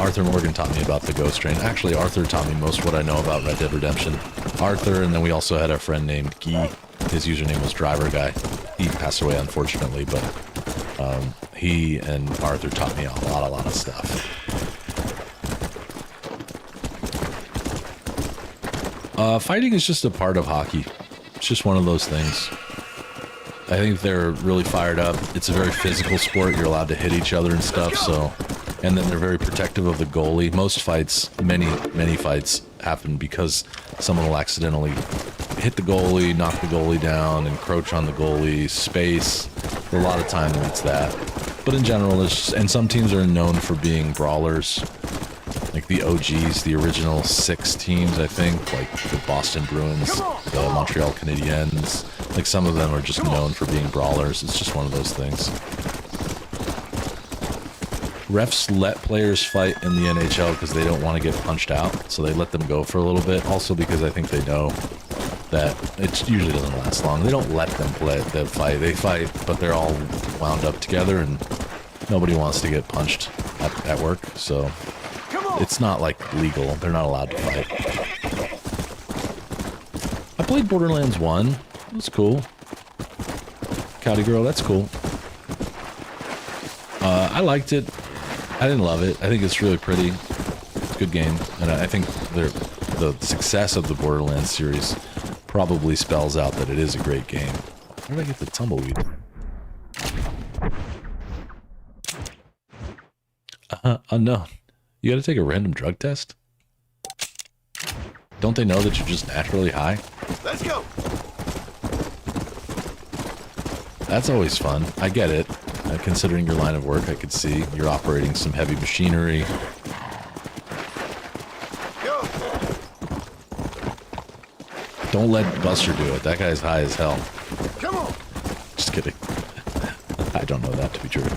Arthur Morgan taught me about the Ghost Train. Actually, Arthur taught me most of what I know about Red Dead Redemption. Arthur, and then we also had a friend named Guy. His username was Driver Guy. He passed away, unfortunately, but he and Arthur taught me a lot of stuff. Fighting is just a part of hockey. It's just one of those things. I think they're really fired up. It's a very physical sport. You're allowed to hit each other and stuff, so... And then they're very protective of the goalie. Most fights, many fights, happen because someone will accidentally hit the goalie, knock the goalie down, encroach on the goalie, space. A lot of time it's that. But in general, it's just, and some teams are known for being brawlers. Like the OGs, the original 6 teams, I think, like the Boston Bruins, the Montreal Canadiens. Like some of them are just known for being brawlers. It's just one of those things. Refs let players fight in the NHL because they don't want to get punched out, so they let them go for a little bit. Also because I think they know that it usually doesn't last long. They don't let them fight. They fight, but they're all wound up together, and nobody wants to get punched at work, so it's not like legal. They're not allowed to fight. I played Borderlands 1. It was cool. Cowdy Girl, that's cool. I liked it. I didn't love it. I think it's really pretty. It's a good game. And I think the success of the Borderlands series probably spells out that it is a great game. Where did I get the tumbleweed? Unknown. You gotta take a random drug test? Don't they know that you're just naturally high? Let's go. That's always fun. I get it. Considering your line of work, I could see you're operating some heavy machinery. Go. Don't let Buster do it. That guy's high as hell. Come on. Just kidding. I don't know that to be true.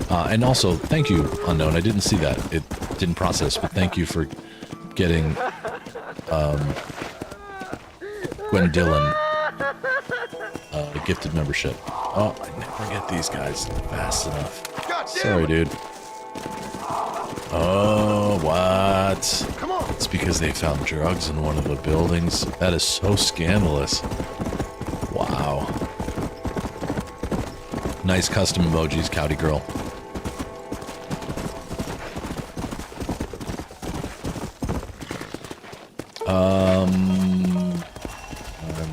And also, thank you, Unknown. I didn't see that. It didn't process, but thank you for getting Gwen Dillon a gifted membership. Oh, I never get these guys fast enough. God damn Sorry, it. dude. Oh, what? Come on. It's because they found drugs in one of the buildings. That is so scandalous. Wow. Nice custom emojis, Cowdy Girl.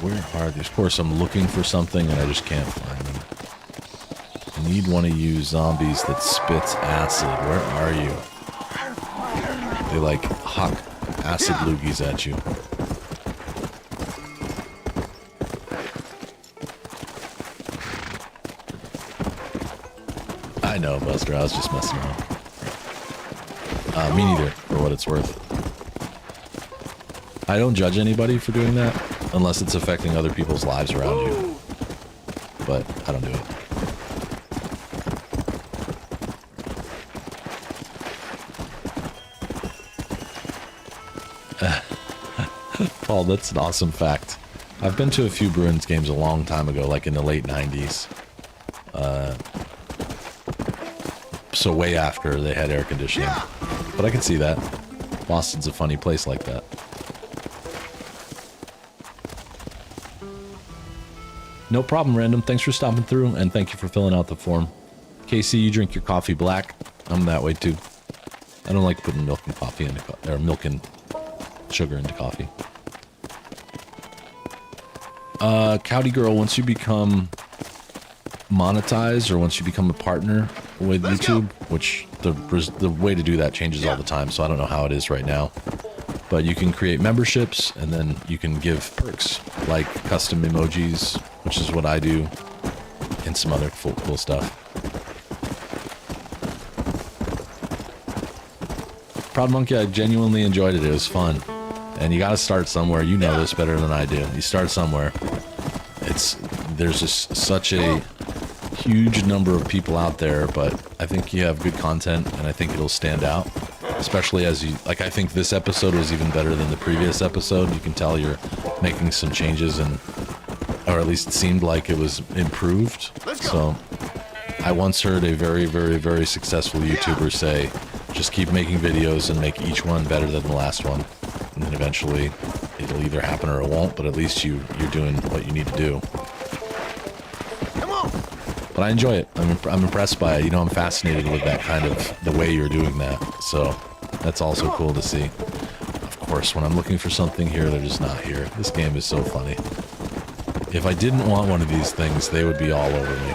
Where are these? Of course, I'm looking for something and I just can't find them. I need one of you zombies that spits acid. Where are you? They like huck acid loogies at you. I know, Buster. I was just messing around. Me neither, for what it's worth. I don't judge anybody for doing that, unless it's affecting other people's lives around you. But I don't do it. Oh, that's an awesome fact. I've been to a few Bruins games a long time ago, like in the late 90s. So way after they had air conditioning. But I can see that. Boston's a funny place like that. No problem, Random. Thanks for stopping through, and thank you for filling out the form. Casey, you drink your coffee black. I'm that way too. I don't like putting milk and coffee into or milk and sugar into coffee. Cowdy Girl, once you become monetized or once you become a partner with YouTube, which the way to do that changes all the time, so I don't know how it is right now. But you can create memberships, and then you can give perks like custom emojis, which is what I do, and some other cool stuff. Proud Monkey, I genuinely enjoyed it. It was fun. And you got to start somewhere. You know this better than I do. You start somewhere. There's just such a huge number of people out there, but I think you have good content, and I think it'll stand out. Especially as you, like, I think this episode was even better than the previous episode. You can tell you're making some changes, or at least it seemed like it was improved. So I once heard a very, very, very successful YouTuber say, just keep making videos and make each one better than the last one. And then eventually it'll either happen or it won't, but at least you're doing what you need to do. But I enjoy it. I'm impressed by it. You know, I'm fascinated with that kind of, the way you're doing that. So that's also cool to see. Of course, when I'm looking for something here, they're just not here. This game is so funny. If I didn't want one of these things, they would be all over me.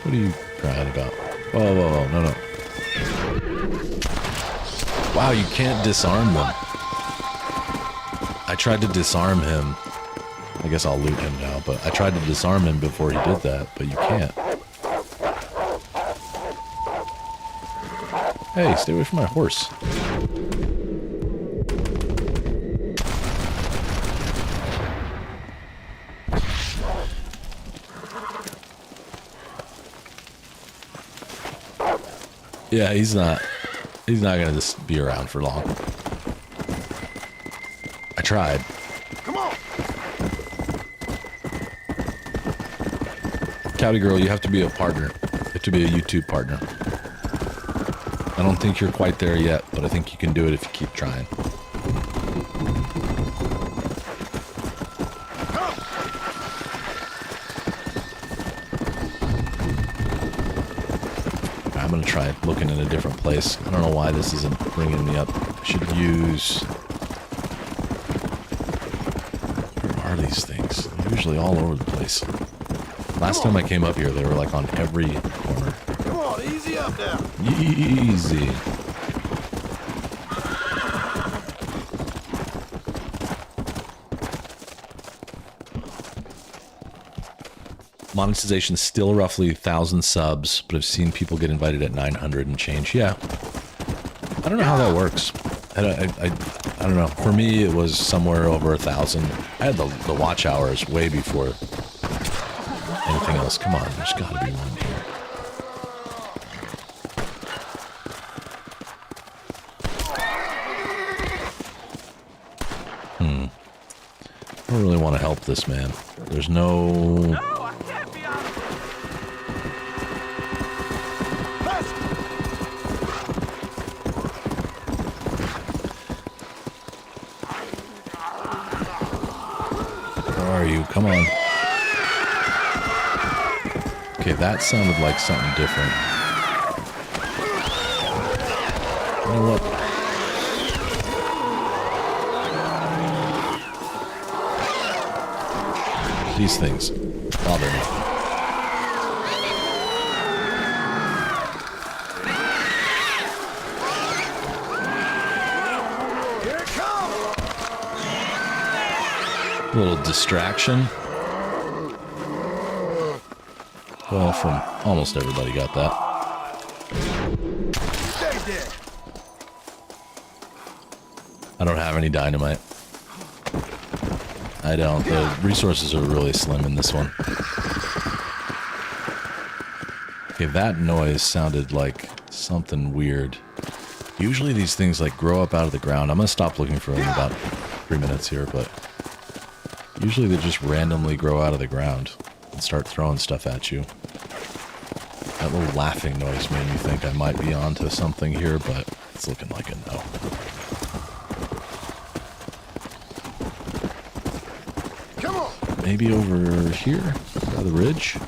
What are you crying about? Whoa, whoa, whoa, no, no. Wow, you can't disarm them. I tried to disarm him. I guess I'll loot him now, but I tried to disarm him before he did that, but you can't. Hey, stay away from my horse. Yeah, he's not gonna just be around for long. I tried. Come on. Cowdy Girl, you have to be a partner. You have to be a YouTube partner. I don't think you're quite there yet, but I think you can do it if you keep trying. I'm gonna try looking in a different place. I don't know why this isn't bringing me up. I should use... Where are these things? They're usually all over the place. Last time I came up here, they were like on every corner. Come on, easy up now. Easy. Monetization is still roughly 1,000 subs, but I've seen people get invited at 900 and change. Yeah. I don't know how that works. I don't know. For me, it was somewhere over 1,000. I had the watch hours way before anything else. Come on, there's got to be one here. I don't really want to help this man. There's no... You come on. Okay, that sounded like something different. You know what? These things bother me. Little distraction. Well, from almost everybody got that. I don't have any dynamite. I don't. The resources are really slim in this one. Okay, that noise sounded like something weird. Usually these things like grow up out of the ground. I'm gonna stop looking for them in about 3 minutes here, but usually they just randomly grow out of the ground and start throwing stuff at you. That little laughing noise made me think I might be onto something here, but it's looking like a no. Come on. Maybe over here, by the ridge.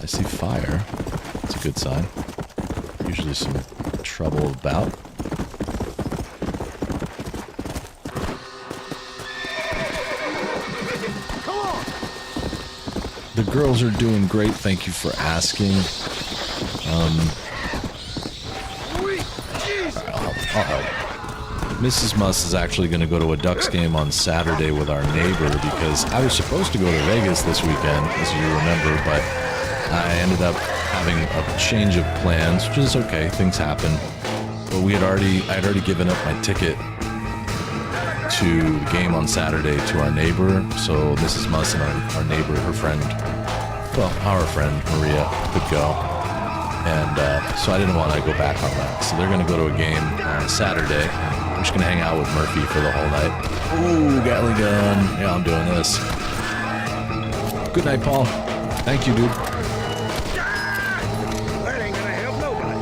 I see fire. That's a good sign. Usually some trouble about. The girls are doing great. Thank you for asking. I'll help. Mrs. Muss is actually going to go to a Ducks game on Saturday with our neighbor because I was supposed to go to Vegas this weekend, as you remember, but I ended up having a change of plans, which is okay. Things happen. But I had already given up my ticket to the game on Saturday to our neighbor, so Mrs. Muss and our neighbor, her friend, well, our friend Maria, could go. And so I didn't want to go back on that. So they're going to go to a game on Saturday. I'm just going to hang out with Murphy for the whole night. Ooh, Gatling gun. Yeah, I'm doing this. Good night, Paul. Thank you, dude. That ain't gonna help nobody.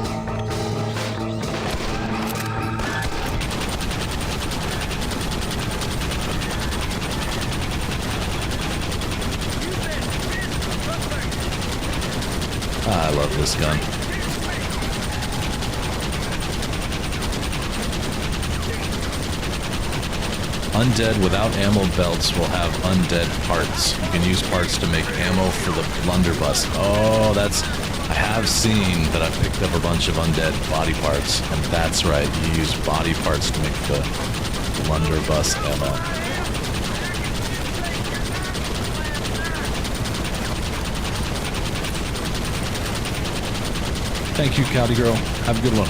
I love this gun. Undead without ammo belts will have undead parts. You can use parts to make ammo for the blunderbuss. Oh, I have seen that I've picked up a bunch of undead body parts, and that's right, you use body parts to make the blunderbuss ammo. Thank you, Cowdy Girl. Have a good one.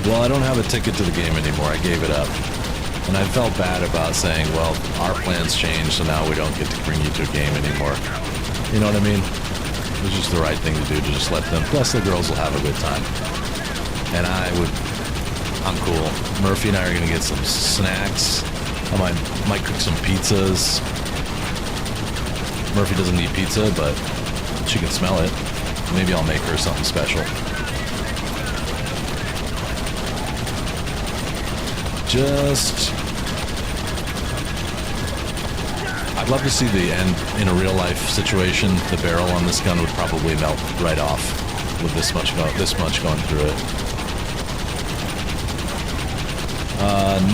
Well, I don't have a ticket to the game anymore. I gave it up. And I felt bad about saying, well, our plans changed, so now we don't get to bring you to a game anymore. You know what I mean? It was just the right thing to do to just let them. Plus, the girls will have a good time. And I'm cool. Murphy and I are going to get some snacks. I might cook some pizzas. Murphy doesn't eat pizza, but she can smell it. Maybe I'll make her something special. I'd love to see the end in a real life situation. The barrel on this gun would probably melt right off with this much going through it.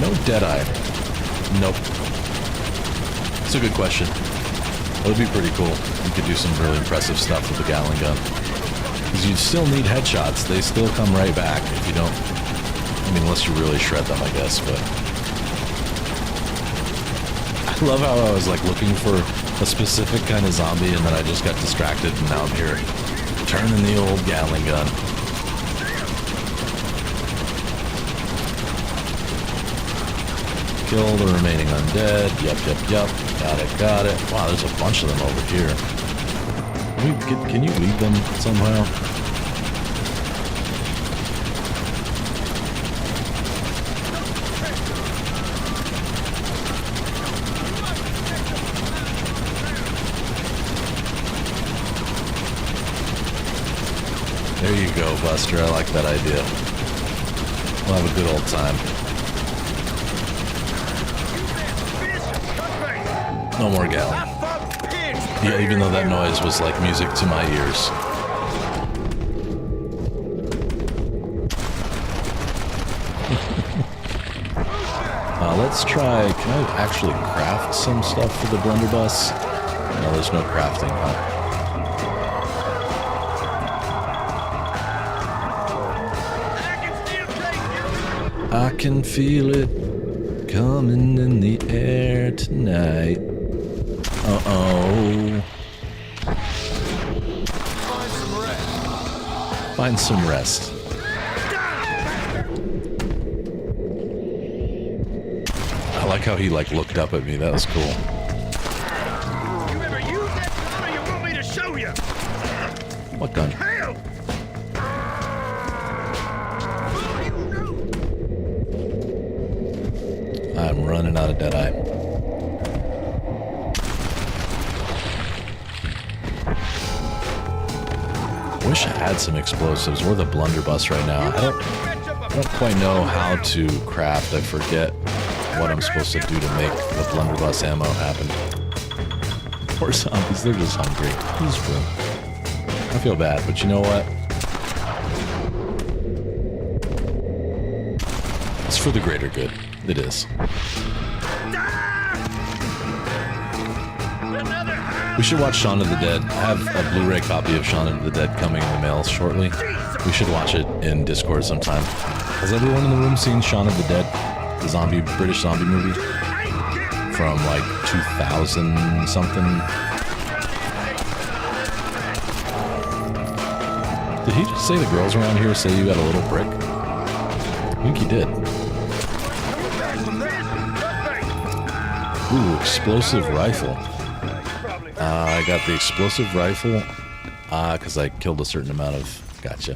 No Deadeye. Nope. It's a good question. It would be pretty cool. You could do some really impressive stuff with the Gatling gun. Because you'd still need headshots. They still come right back if you don't. I mean, unless you really shred them, I guess, but I love how I was like looking for a specific kind of zombie and then I just got distracted and now I'm here turning the old Gatling gun. Kill the remaining undead. Yep. Got it. Wow, there's a bunch of them over here. Can you lead them somehow? There you go, Buster. I like that idea. We'll have a good old time. No more Gatling. Yeah, even though that noise was like music to my ears. Let's try... Can I actually craft some stuff for the blunderbuss? No, there's no crafting, huh? I can feel it coming in the air tonight. Uh-oh. Find some rest. how he like looked up at me. That was cool. You ever use that gun, or you want me to show you? What gun? Hell! I'm running out of Deadeye. Wish I had some explosives. We're the blunderbuss right now. I don't quite know how to craft. I forget what I'm supposed to do to make the blunderbuss ammo happen. Poor zombies, they're just hungry. Please room. I feel bad, but you know what? It's for the greater good. It is. We should watch Shaun of the Dead. I have a Blu-ray copy of Shaun of the Dead coming in the mail shortly. We should watch it in Discord sometime. Has everyone in the room seen Shaun of the Dead? The British zombie movie? From like 2000 something. Did he just say the girls around here say you got a little brick? I think he did. Ooh, explosive rifle. I got the explosive rifle because I killed a certain amount of... Gotcha.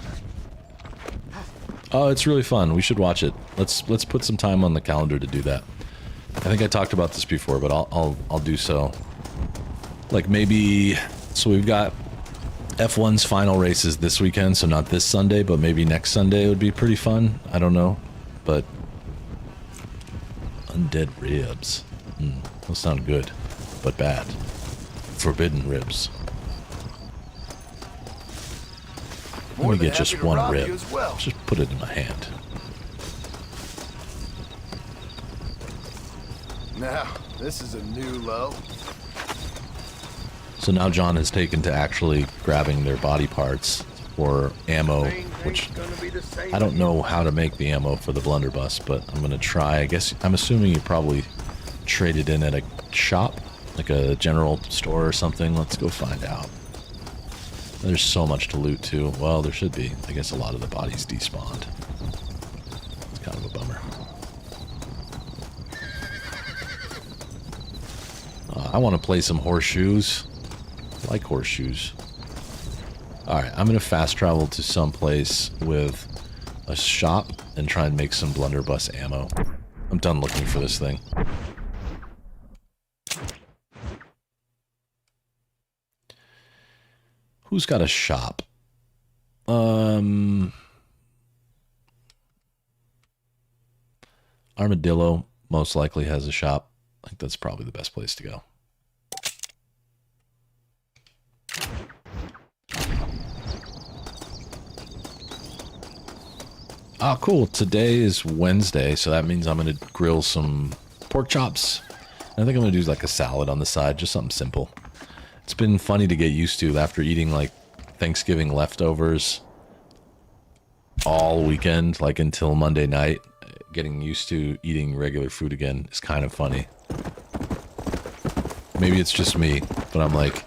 Oh, it's really fun. We should watch it. Let's put some time on the calendar to do that. I think I talked about this before, but I'll do so. Like maybe... So we've got F1's final races this weekend, so not this Sunday, but maybe next Sunday would be pretty fun. I don't know, but... Undead ribs. Those sound good, but bad. Forbidden ribs. Let me get just one rib. Just put it in my hand. Now, this is a new low. So now John has taken to actually grabbing their body parts for ammo, which I don't know how to make the ammo for the blunderbuss, but I'm gonna try. I guess I'm assuming you probably traded in at a shop, like a general store or something. Let's go find out. There's so much to loot too. Well, there should be. I guess a lot of the bodies despawned. It's kind of a bummer. I want to play some horseshoes. I like horseshoes. Alright, I'm going to fast travel to some place with a shop and try and make some blunderbuss ammo. I'm done looking for this thing. Who's got a shop? Armadillo most likely has a shop. I think that's probably the best place to go. Ah, cool. Today is Wednesday, so that means I'm going to grill some pork chops. I think I'm going to do like a salad on the side, just something simple. It's been funny to get used to after eating like Thanksgiving leftovers all weekend, like until Monday night. Getting used to eating regular food again is kind of funny. Maybe it's just me, but I'm like,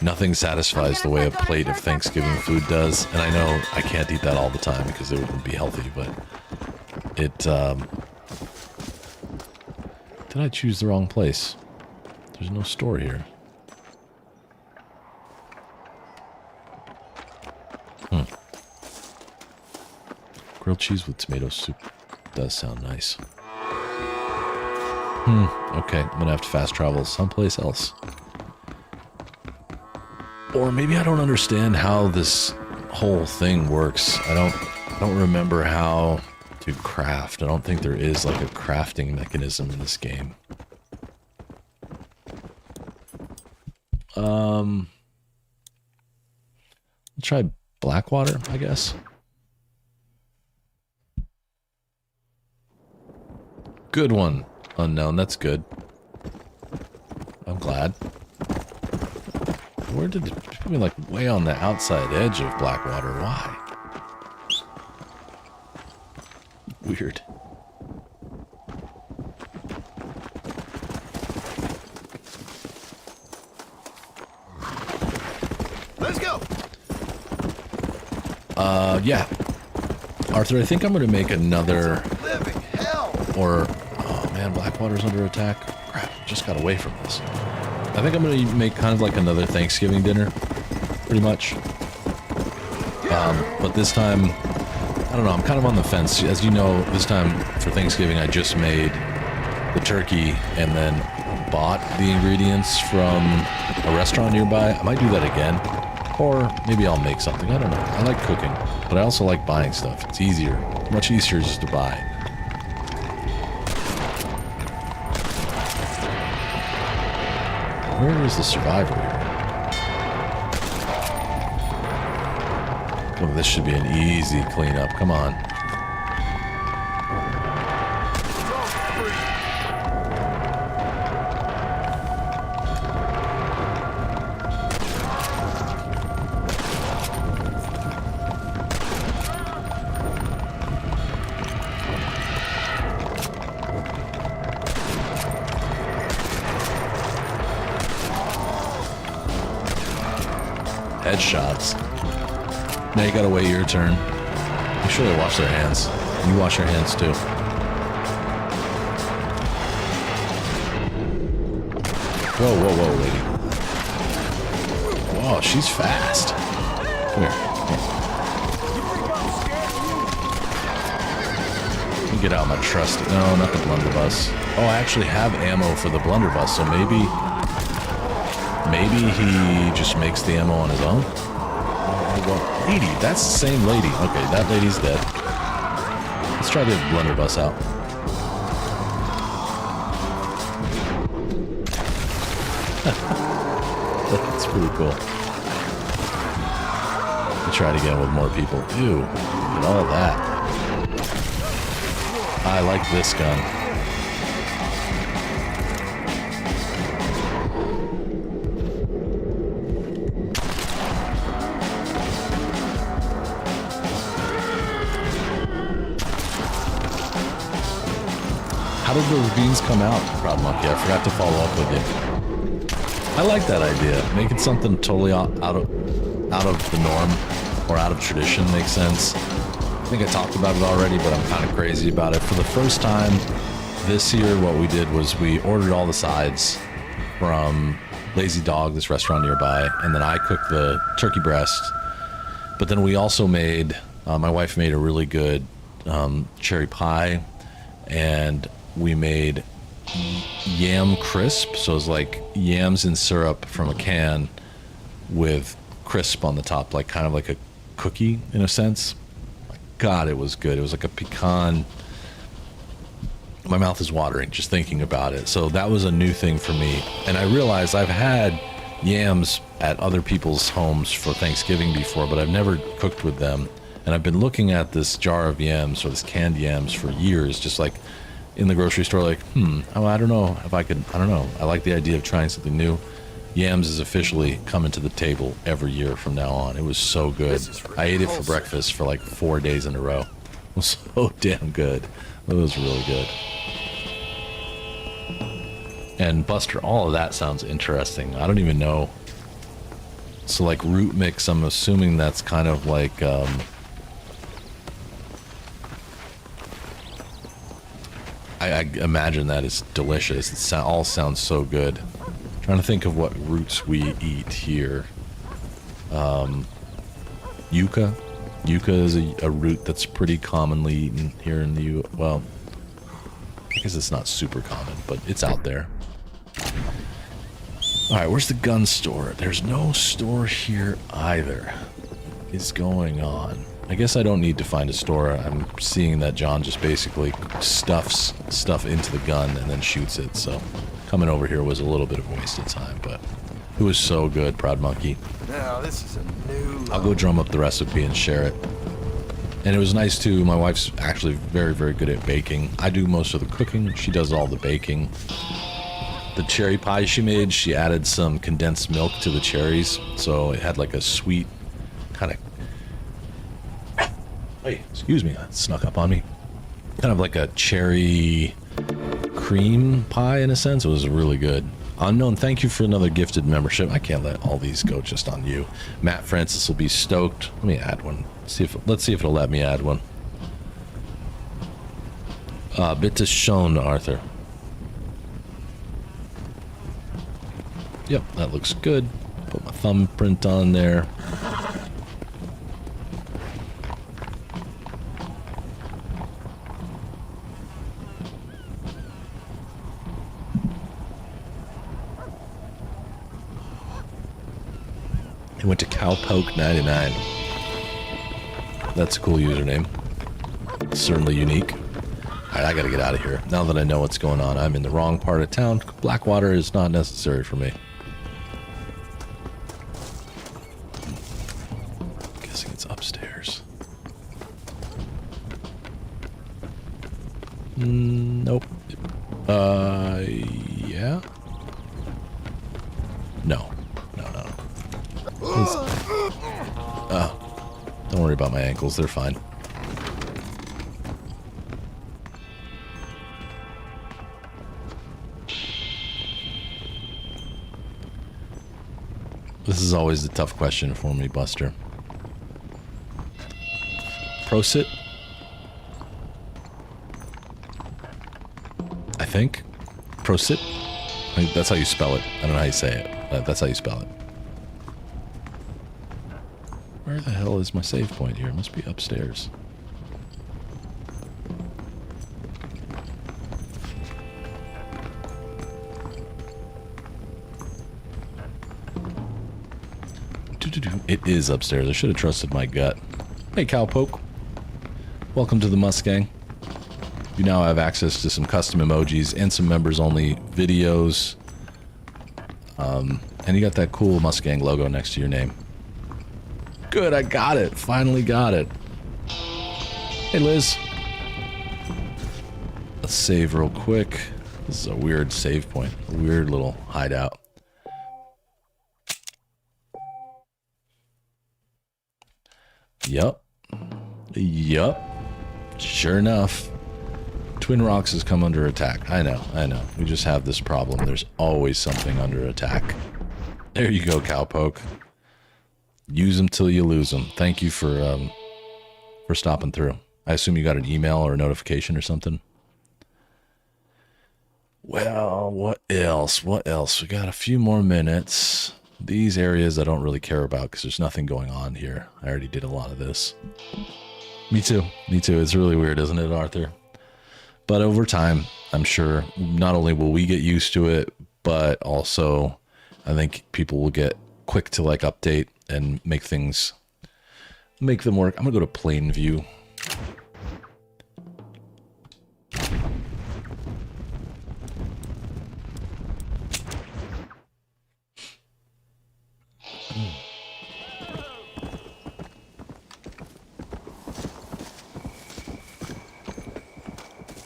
nothing satisfies the way a plate of Thanksgiving food does. And I know I can't eat that all the time because it wouldn't be healthy, but it, did I choose the wrong place? There's no store here. Grilled cheese with tomato soup does sound nice. Okay, I'm gonna have to fast travel someplace else. Or maybe I don't understand how this whole thing works. I don't remember how to craft. I don't think there is like a crafting mechanism in this game. I'll try Blackwater, I guess. Good one. Unknown, that's good. I'm glad. Where did it put me like way on the outside edge of Blackwater? Why? Weird. Let's go. Yeah. Arthur, I think I'm gonna make another Living hell. or oh man, Blackwater's under attack. Crap, just got away from this. I think I'm gonna make kind of like another Thanksgiving dinner, pretty much. But this time, I don't know, I'm kind of on the fence. As you know, this time for Thanksgiving, I just made the turkey and then bought the ingredients from a restaurant nearby. I might do that again, or maybe I'll make something. I don't know. I like cooking, but I also like buying stuff. It's easier, much easier just to buy. Where is the survivor here? Oh, this should be an easy cleanup. Come on. Headshots. Now you gotta wait your turn. Make sure they wash their hands. You wash your hands too. Whoa, whoa, whoa, lady. Whoa, she's fast. Come here. Let me get out my trusty. No, not the blunderbuss. Oh, I actually have ammo for the blunderbuss, so maybe he just makes the ammo on his own? Well, lady, that's the same lady. Okay, that lady's dead. Let's try the blunderbuss out. That's pretty cool. We'll try it again with more people. Ew, look at all that. I like this gun. How did those beans come out, Proud Monkey? I forgot to follow up with you. I like that idea. Making something totally out of the norm or out of tradition makes sense. I think I talked about it already, but I'm kind of crazy about it. For the first time this year, what we did was we ordered all the sides from Lazy Dog, this restaurant nearby, and then I cooked the turkey breast. But then we also made, my wife made a really good cherry pie, and we made yam crisp, so it's like yams in syrup from a can with crisp on the top, like kind of like a cookie in a sense. God, it was good. It was like a pecan. My mouth is watering just thinking about it. So that was a new thing for me, and I realized I've had yams at other people's homes for Thanksgiving before, but I've never cooked with them. And I've been looking at this jar of yams or this canned yams for years, just like in the grocery store, like, oh, I don't know if I could, I don't know. I like the idea of trying something new. Yams is officially coming to the table every year from now on. It was so good. I ate it for breakfast for like 4 days in a row. It was so damn good. It was really good. And Buster, all of that sounds interesting. I don't even know. So like root mix, I'm assuming that's kind of like, I imagine that is delicious. It all sounds so good. I'm trying to think of what roots we eat here. Yucca. Yucca is a root that's pretty commonly eaten here in the well, I guess it's not super common, but it's out there. Alright, where's the gun store? There's no store here either. What is going on? I guess I don't need to find a store. I'm seeing that John just basically stuffs stuff into the gun and then shoots it, so coming over here was a little bit of a waste of time, but it was so good, Proud Monkey. Now, this is a new... I'll go drum up the recipe and share it. And it was nice too. My wife's actually very, very good at baking. I do most of the cooking. She does all the baking. The cherry pie she made, she added some condensed milk to the cherries, so it had like a sweet kind of... Hey, excuse me, that snuck up on me. Kind of like a cherry cream pie in a sense. It was really good. Unknown, thank you for another gifted membership. I can't let all these go just on you. Matt Francis will be stoked. Let me add one. Let's see if it'll let me add one. Bit to shown, Arthur. Yep, that looks good. Put my thumbprint on there. He went to Cowpoke99. That's a cool username. Certainly unique. Alright, I gotta get out of here. Now that I know what's going on, I'm in the wrong part of town. Blackwater is not necessary for me. I'm guessing it's upstairs. Nope. Yeah? No. No. Don't worry about my ankles, they're fine. This is always the tough question for me, Buster. Prosit? I think. Prosit? I think that's how you spell it. I don't know how you say it. That's how you spell it. Where the hell is my save point here? It must be upstairs. It is upstairs. I should have trusted my gut. Hey, Cowpoke. Welcome to the Mustang. You now have access to some custom emojis and some members-only videos. And you got that cool Mustang logo next to your name. Good, I got it. Finally got it. Hey, Liz. Let's save real quick. This is a weird save point. A weird little hideout. Yup. Sure enough. Twin Rocks has come under attack. I know. We just have this problem. There's always something under attack. There you go, Cowpoke. Use them till you lose them. Thank you for stopping through. I assume you got an email or a notification or something? Well, what else? We got a few more minutes. These areas I don't really care about because there's nothing going on here. I already did a lot of this. Me too. It's really weird, isn't it, Arthur? But over time, I'm sure not only will we get used to it, but also I think people will get quick to like update and make them work. I'm gonna go to plain view.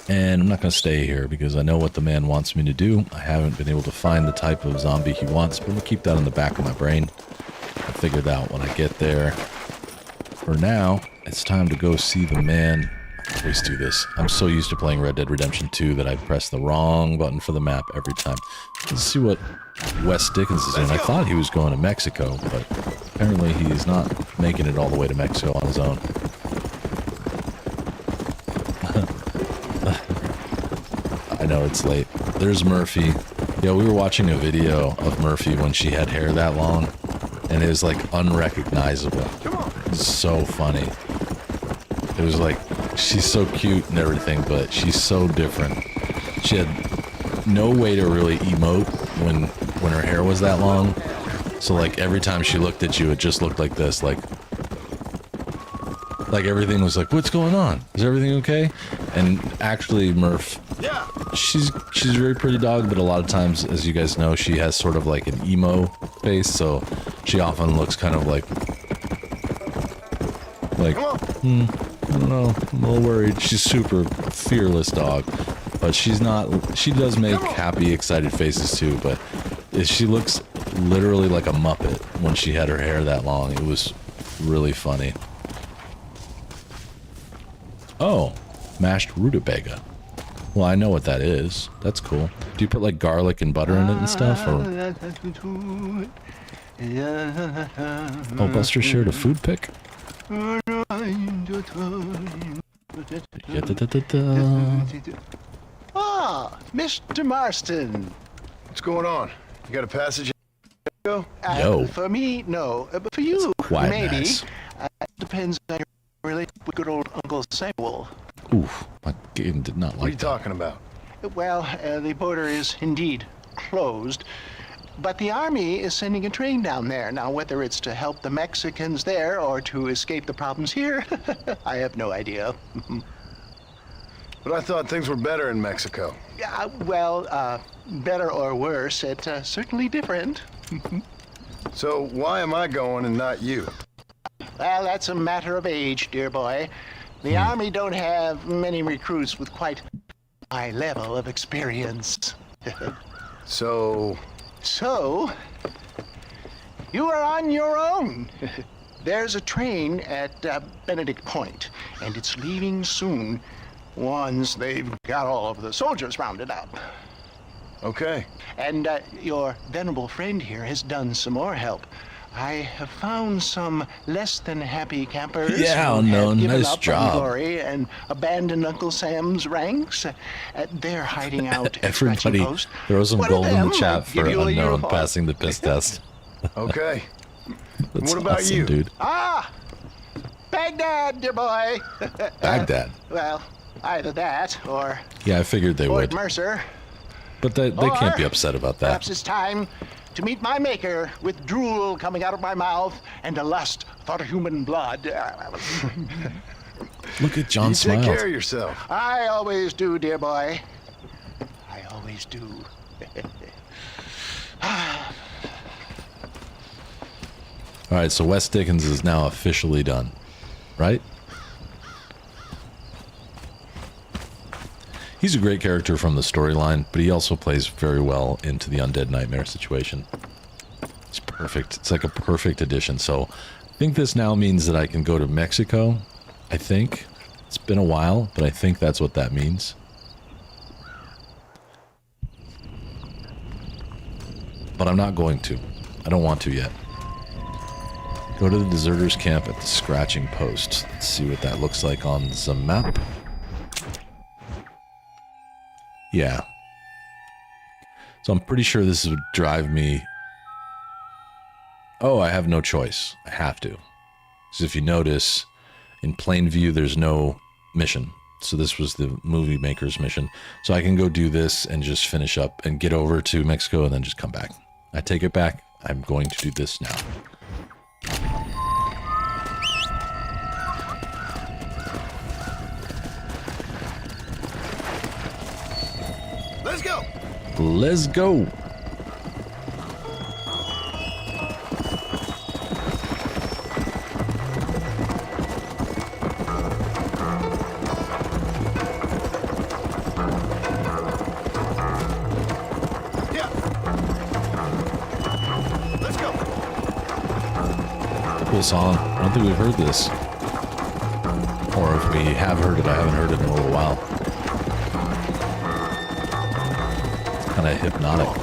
And I'm not going to stay here because I know what the man wants me to do. I haven't been able to find the type of zombie he wants, but I'm going to keep that in the back of my brain. I'll figure it out when I get there. For now, it's time to go see the man. I always do this. I'm so used to playing Red Dead Redemption 2 that I press the wrong button for the map every time. Let's see what Wes Dickens is doing. I thought he was going to Mexico, but apparently he's not making it all the way to Mexico on his own. I know it's late. There's Murphy. Yeah, we were watching a video of Murphy when she had hair that long, and it was like unrecognizable. It was so funny. It was like, she's so cute and everything, but she's so different. She had no way to really emote when her hair was that long. So like every time she looked at you, it just looked like this, like everything was like, what's going on? Is everything okay? And actually, Murph, she's a very pretty dog, but a lot of times, as you guys know, she has sort of like an emo face, so she often looks kind of like, I don't know, I'm a little worried. She's super fearless dog, but she's not, she does make happy, excited faces too, but she looks literally like a Muppet when she had her hair that long. It was really funny. Oh, mashed rutabaga. Well, I know what that is. That's cool. Do you put like garlic and butter in it and stuff? Or... Oh, Buster shared a food pic? Ah, Mr. Marston. What's going on? You got a passage? Yo. For me, no. But for you, quiet maybe. ass. Depends on your relationship with good old Uncle Samuel. Oof, my game did not What are you like that. talking about? Well, the border is indeed closed, but the army is sending a train down there. Now, whether it's to help the Mexicans there or to escape the problems here, I have no idea. But I thought things were better in Mexico. Yeah, well, better or worse, it's certainly different. So why am I going and not you? Well, that's a matter of age, dear boy. The Army don't have many recruits with quite a high level of experience. So, So, you are on your own. There's a train at Benedict Point, and it's leaving soon once they've got all of the soldiers rounded up. okay. And your venerable friend here has done some more help. I have found some less than happy campers Yeah, who unknown. have given Nice up job. on glory and abandoned Uncle Sam's ranks. They're hiding out at Scratchy Everybody Post. throw some One of gold in the them chat will for give you a unknown uniform. passing the piss test. Okay. That's What about awesome, you? dude. Ah! Baghdad, dear boy. Baghdad. Well, either that or Yeah, I figured they Fort would. Mercer. But they can't Or be upset about that. Perhaps it's time to meet my maker with drool coming out of my mouth and a lust for human blood. Look at John You take care of smiled. yourself. I always do, dear boy. I always do. All right, so Wes Dickens is now officially done, right? He's a great character from the storyline, but he also plays very well into the Undead Nightmare situation. It's perfect. It's like a perfect addition. So I think this now means that I can go to Mexico. I think. It's been a while, but I think that's what that means. But I'm not going to. I don't want to yet. Go to the deserters camp at the Scratching Post. Let's see what that looks like on the map. Yeah. So I'm pretty sure this would drive me... Oh, I have no choice. I have to. Because if you notice, in plain view, there's no mission. So this was the movie maker's mission. So I can go do this and just finish up and get over to Mexico and then just come back. I take it back. I'm going to do this now. Let's go. Let's go. Yeah. Let's go. Cool song. I don't think we've heard this. Or if we have heard it, I haven't heard it in a little while. It's kind of hypnotic.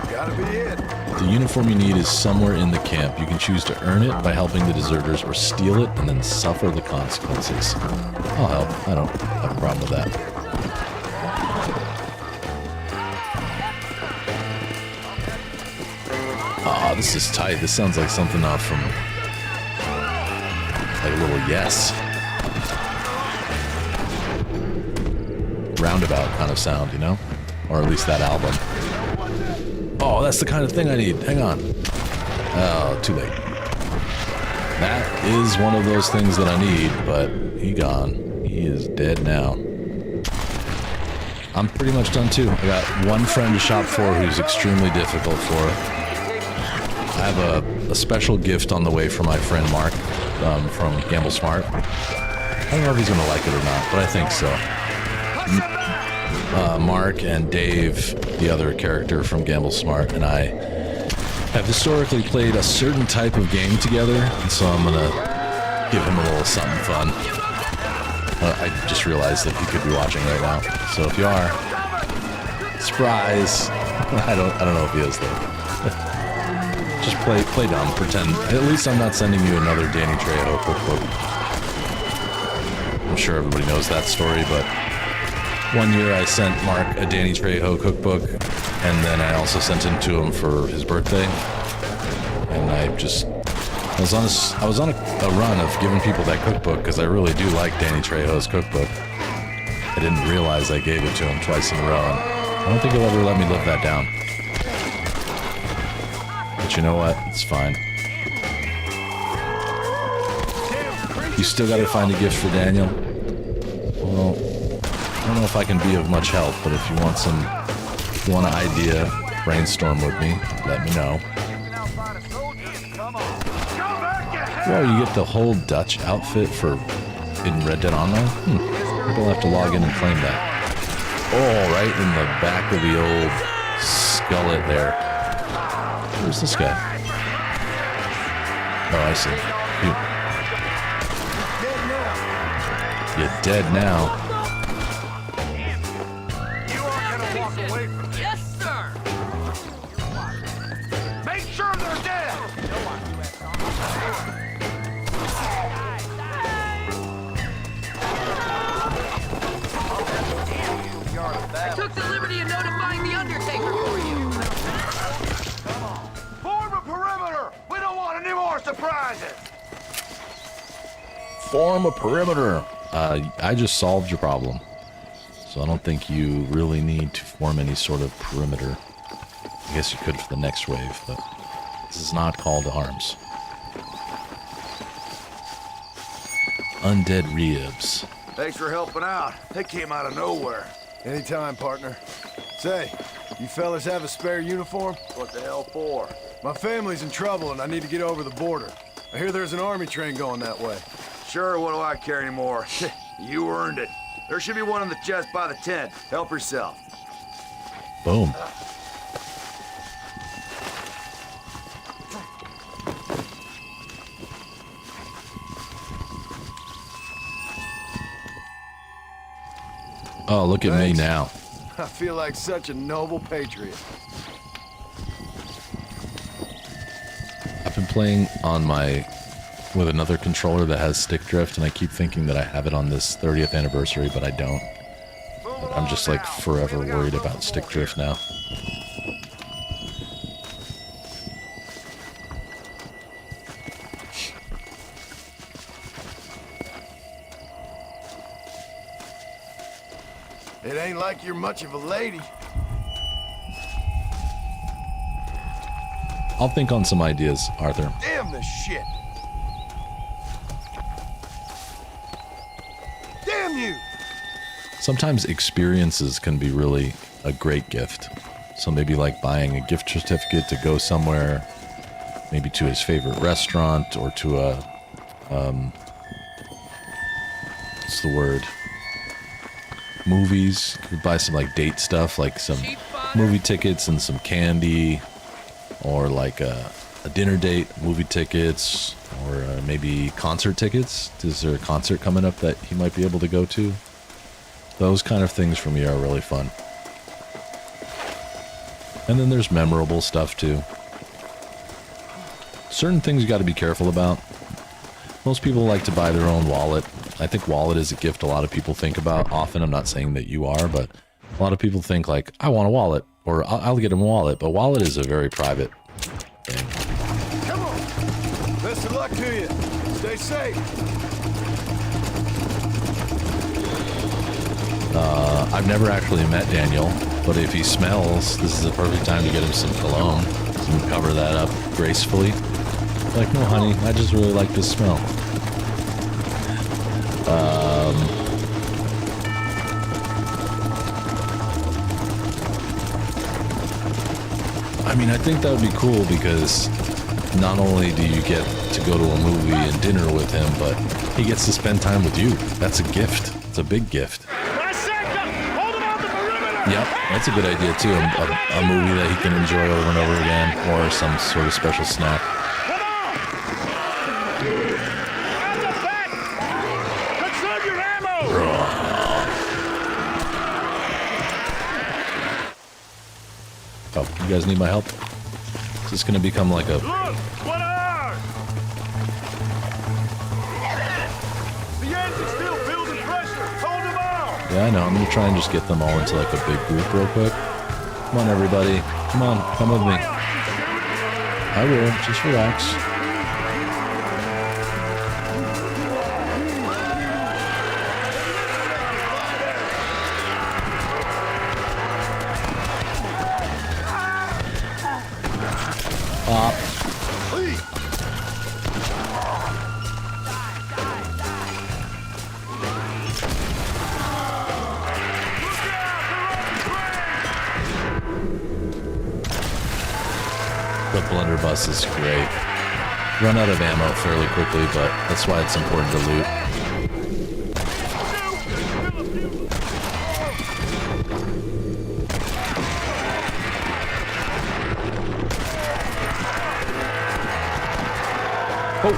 Gotta be it. The uniform you need is somewhere in the camp. You can choose to earn it by helping the deserters or steal it and then suffer the consequences. I'll help. I don't have a problem with that. Oh, this is tight. This sounds like something off from like a little Yes. Roundabout kind of sound, you know? Or at least that album. Oh, that's the kind of thing I need. Hang on. Oh, too late. That is one of those things that I need, but he gone. He is dead now. I'm pretty much done too. I got one friend to shop for who's extremely difficult for. I have a special gift on the way for my friend Mark from Gamble Smart. I don't know if he's going to like it or not, but I think so. Mark and Dave, the other character from Gamble Smart, and I have historically played a certain type of game together, and so I'm gonna give him a little something fun. I just realized that he could be watching right now, so if you are, surprise! I don't know if he is though. Just play dumb, pretend. At least I'm not sending you another Danny Trejo cookbook. I'm sure everybody knows that story, but one year I sent Mark a Danny Trejo cookbook, and then I also sent it to him for his birthday. And I was on a run of giving people that cookbook because I really do like Danny Trejo's cookbook. I didn't realize I gave it to him twice in a row, and I don't think he'll ever let me live that down. But you know what? It's fine. You still gotta find a gift for Daniel? Well, I don't know if I can be of much help, but if you want an idea, brainstorm with me, let me know. Well, you get the whole Dutch outfit in Red Dead Online? Maybe I'll have to log in and claim that. Oh, right in the back of the old skullet there. Where's this guy? Oh, I see. You're dead now. You aren't gonna walk away from this. Yes, sir. Make sure they're dead. I took the liberty of notifying the Undertaker for you. Form a perimeter. We don't want any more surprises. Form a perimeter. I just solved your problem. So I don't think you really need to form any sort of perimeter. I guess you could for the next wave, but this is not call to arms. Undead ribs. Thanks for helping out. They came out of nowhere. Anytime, partner. Say, you fellas have a spare uniform? What the hell for? My family's in trouble and I need to get over the border. I hear there's an army train going that way. Sure, what do I care anymore? You earned it. There should be one in the chest by the tent. Help yourself. Boom. Oh, look at me now. I feel like such a noble patriot. I've been playing on with another controller that has stick drift, and I keep thinking that I have it on this 30th anniversary, but I don't. I'm just like forever worried about stick drift now. It ain't like you're much of a lady. I'll think on some ideas, Arthur. Damn this shit. Damn you! Sometimes experiences can be really a great gift. So maybe like buying a gift certificate to go somewhere, maybe to his favorite restaurant or to a, what's the word? Movies. You could buy some like date stuff, like some movie tickets and some candy, or like a dinner date, movie tickets, or maybe concert tickets. Is there a concert coming up that he might be able to go to? Those kind of things for me are really fun. And then there's memorable stuff too. Certain things you got to be careful about. Most people like to buy their own wallet. I think wallet is a gift a lot of people think about often. I'm not saying that you are, but a lot of people think like, I want a wallet, or I'll get him a wallet. But wallet is a very private thing. Come on! Best of luck to you. Stay safe. I've never actually met Daniel, but if he smells, this is the perfect time to get him some cologne. So we cover that up gracefully. Like, no, honey, I just really like this smell. I mean, I think that would be cool because not only do you get to go to a movie and dinner with him, but he gets to spend time with you. That's a gift. It's a big gift. Yep, that's a good idea too. A movie that he can enjoy over and over again, or some sort of special snack. Conserve your ammo! Oh, you guys need my help? Is this gonna become like a... Look! What are? The engine's still building pressure. Hold them all. Yeah, I know. I'm gonna try and just get them all into like a big group real quick. Come on, everybody. Come on, come with me. I will. Just relax. Pop. The blunderbuss is great. Run out of ammo fairly quickly, but that's why it's important to loot. Oh!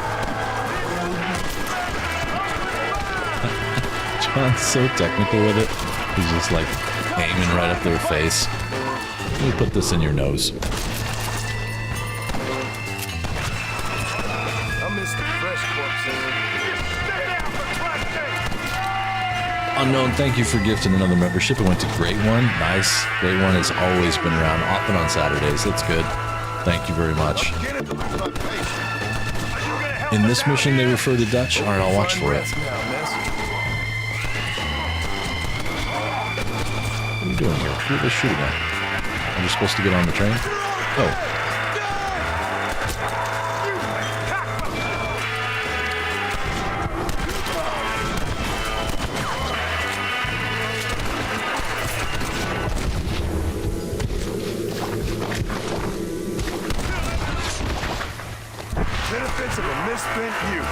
John's so technical with it. He's just like aiming right up their face. Let me put this in your nose. Unknown, thank you for gifting another membership. It went to Great One. Nice. Great One has always been around, often on Saturdays. That's good. Thank you very much. In this mission, they refer to Dutch. All right, I'll watch for it. What are you doing here? Who are they shooting at? Are you supposed to get on the train? Oh. Benefits of a misspent youth.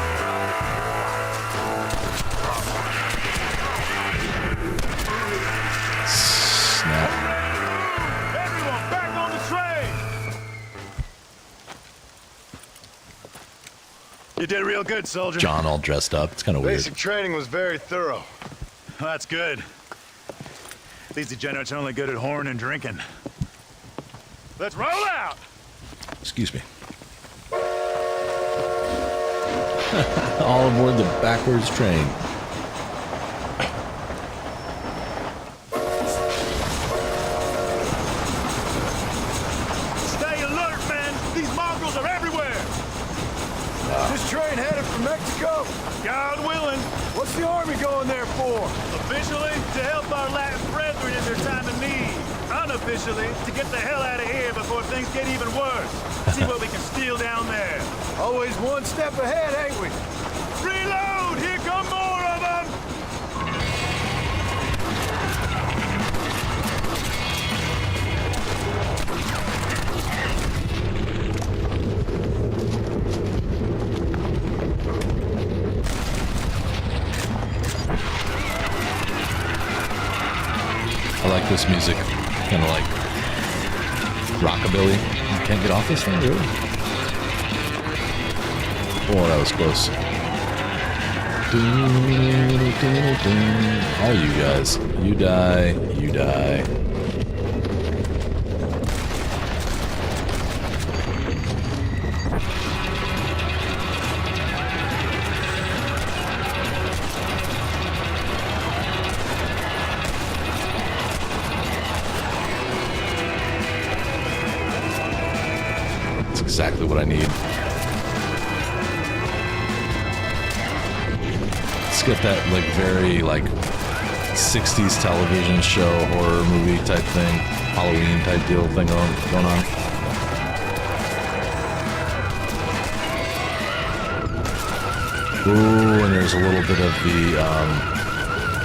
Snap. Everyone back on the train! You did real good, soldier. John all dressed up. It's kind of weird. Basic training was very thorough. That's good. These degenerates are only good at whoring and drinking. Let's roll out! Excuse me. All aboard the backwards train. Stay alert, man! These mongrels are everywhere! This train headed for Mexico? God willing. What's the army going there for? Officially, to help our Latin brethren in their time of need. Unofficially, to get the hell out of here before things get even worse. See what we can steal down there. Always one step ahead, ain't we? Reload! Here come more of them! I like this music. Kind of like rockabilly. You can't get off this thing, really? Oh, that was close. All you guys. You die. You die. That's exactly what I need. Let's get that like very like 60s television show, horror movie type thing, Halloween type deal thing going on. Ooh, and there's a little bit of the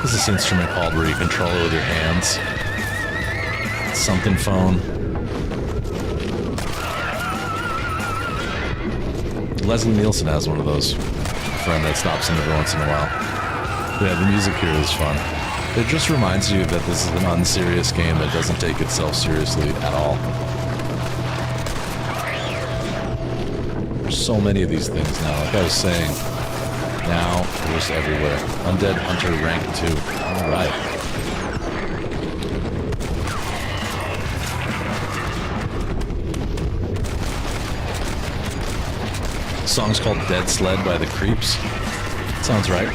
what's this instrument called where you control it with your hands? Something phone. Leslie Nielsen has one of those. Friend that stops in every once in a while. Yeah, the music here is fun. It just reminds you that this is an unserious game that doesn't take itself seriously at all. There's so many of these things now. Like I was saying, now they're just everywhere. Undead Hunter rank 2. All right. song's called Dead Sled by the Creeps. Sounds right.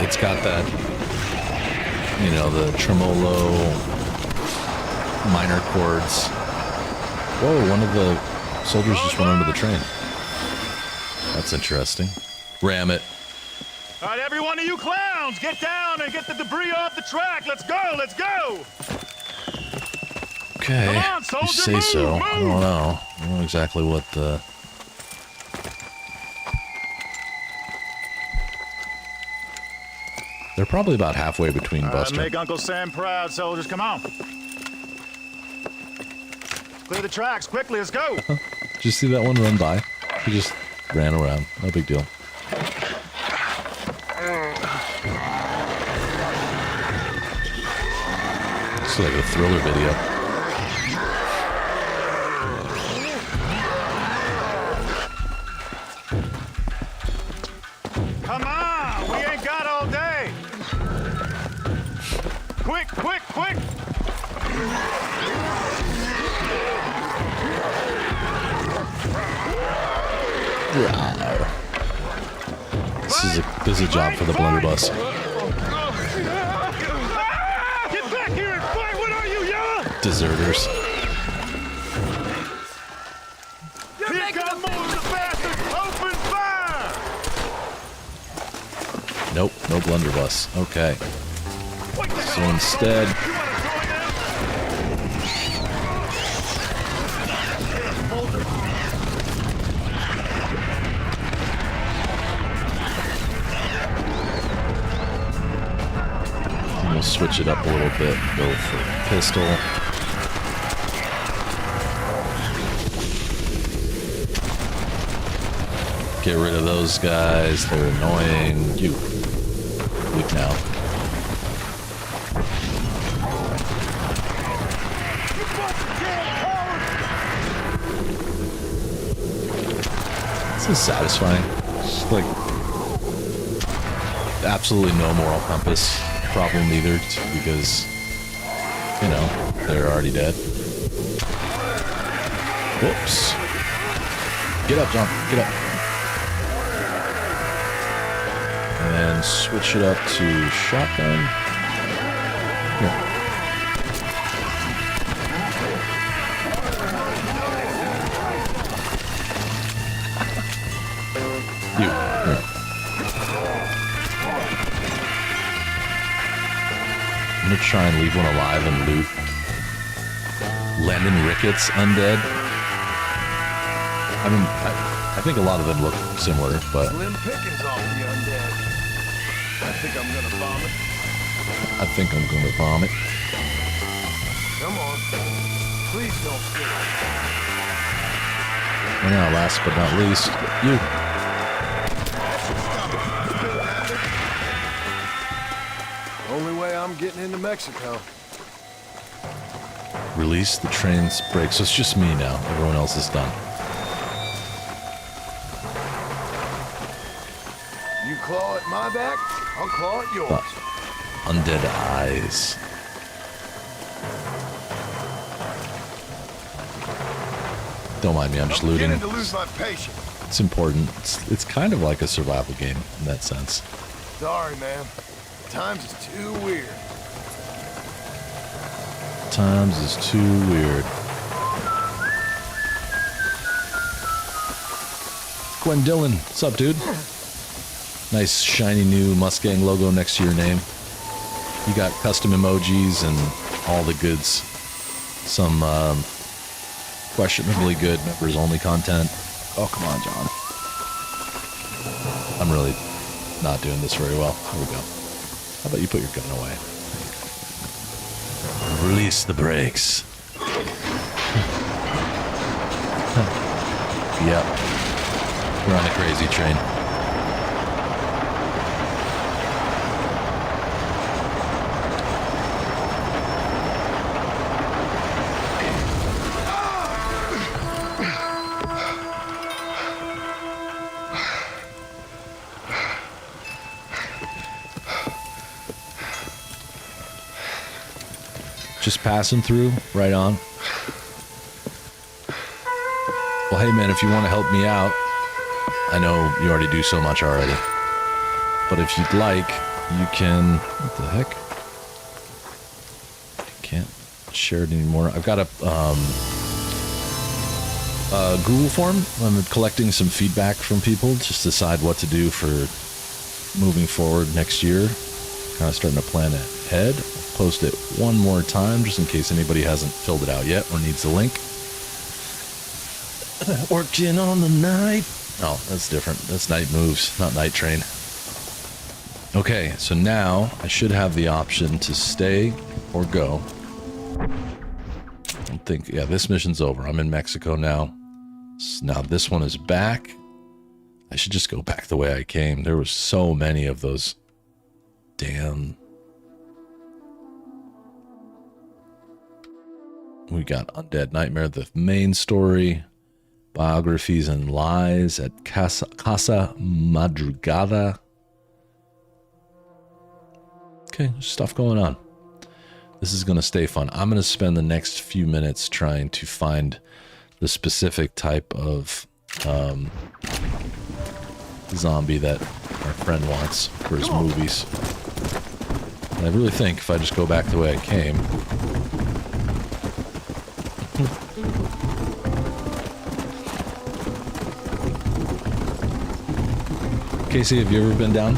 It's got that, you know, the tremolo minor chords. Whoa, one of the soldiers just went under the train. That's interesting. Ram it. All right, every one of you clowns, get down and get the debris off the track. Let's go, let's go. Okay, Come on, soldier, you say move, so. move. I don't know. I don't know exactly what the... They're probably about halfway between Buster. Make Uncle Sam proud, soldiers. Come on. Clear the tracks quickly. Let's go. Did you see that one run by? He just ran around. No big deal. It's like a Thriller video. Come on. We ain't got all day. Quick, quick, quick. This is a job for the blunderbuss. Get back here and fight. What are you, yellow? Deserters. Here come more of the bastards. Open fire. Nope, no blunderbuss. Okay. What the So hell, instead... soldier? You wanna join them? We'll switch it up a little bit. Go for pistol. Get rid of those guys. They're annoying. You. Weak now. This is satisfying. It's like absolutely no moral compass problem either, because, you know, they're already dead. Whoops. Get up, John. Get up. And then switch it up to shotgun. Here. You. Here. I'm gonna try and leave one alive and loot Lemon Ricketts Undead. I mean, I think a lot of them look similar, but Slim pickings off the undead. I think I'm gonna vomit. I think I'm gonna vomit. Come on. Please don't kill us. And now, last but not least, you. Only way I'm getting into Mexico. Release the train's brakes. So it's just me now. Everyone else is done. You claw at my back, I'll claw at yours. But undead eyes. Don't mind me, I'm just looting. Beginning to lose my patience. It's important. It's kind of like a survival game in that sense. Sorry, man. Times is too weird. Times is too weird. Gwen Dillon, what's up, dude? Nice shiny new Mustang logo next to your name. You got custom emojis and all the goods. Some questionably good members only content. Oh, come on, John. I'm really not doing this very well. Here we go. How about you put your gun away? Release the brakes. Yep. We're on a crazy train. Just passing through, right on. Well, hey man, if you want to help me out, I know you already do so much already, but if you'd like, you can... What the heck? I can't share it anymore. I've got a Google form. I'm collecting some feedback from people, just decide what to do for moving forward next year. Kind of starting to plan ahead. I'll post it one more time, just in case anybody hasn't filled it out yet or needs the link. Working on the night. Oh, that's different. That's Night Moves, not Night Train. Okay, so now I should have the option to stay or go. I think, yeah, this mission's over. I'm in Mexico now. Now this one is back. I should just go back the way I came. There were so many of those damn... We got Undead Nightmare, the main story. Biographies and Lies at Casa Madrugada. Okay, there's stuff going on. This is going to stay fun. I'm going to spend the next few minutes trying to find the specific type of zombie that our friend wants for his movies. And I really think if I just go back the way I came... Casey, have you ever been down?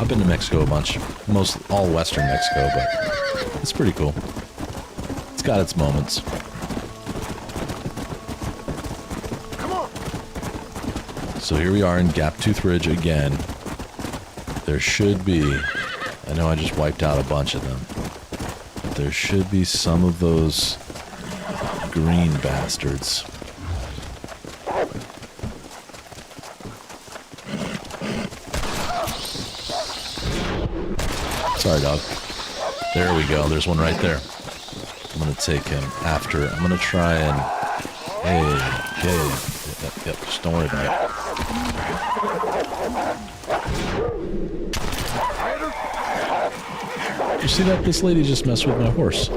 I've been to Mexico a bunch. All Western Mexico, but it's pretty cool. It's got its moments. Come on. So here we are in Gaptooth Ridge again. There should be... I know I just wiped out a bunch of them. But there should be some of those green bastards. Sorry, dog. There we go. There's one right there. I'm going to take him after. I'm going to try and... Hey. Yep. Just don't worry about it. You see that? This lady just messed with my horse.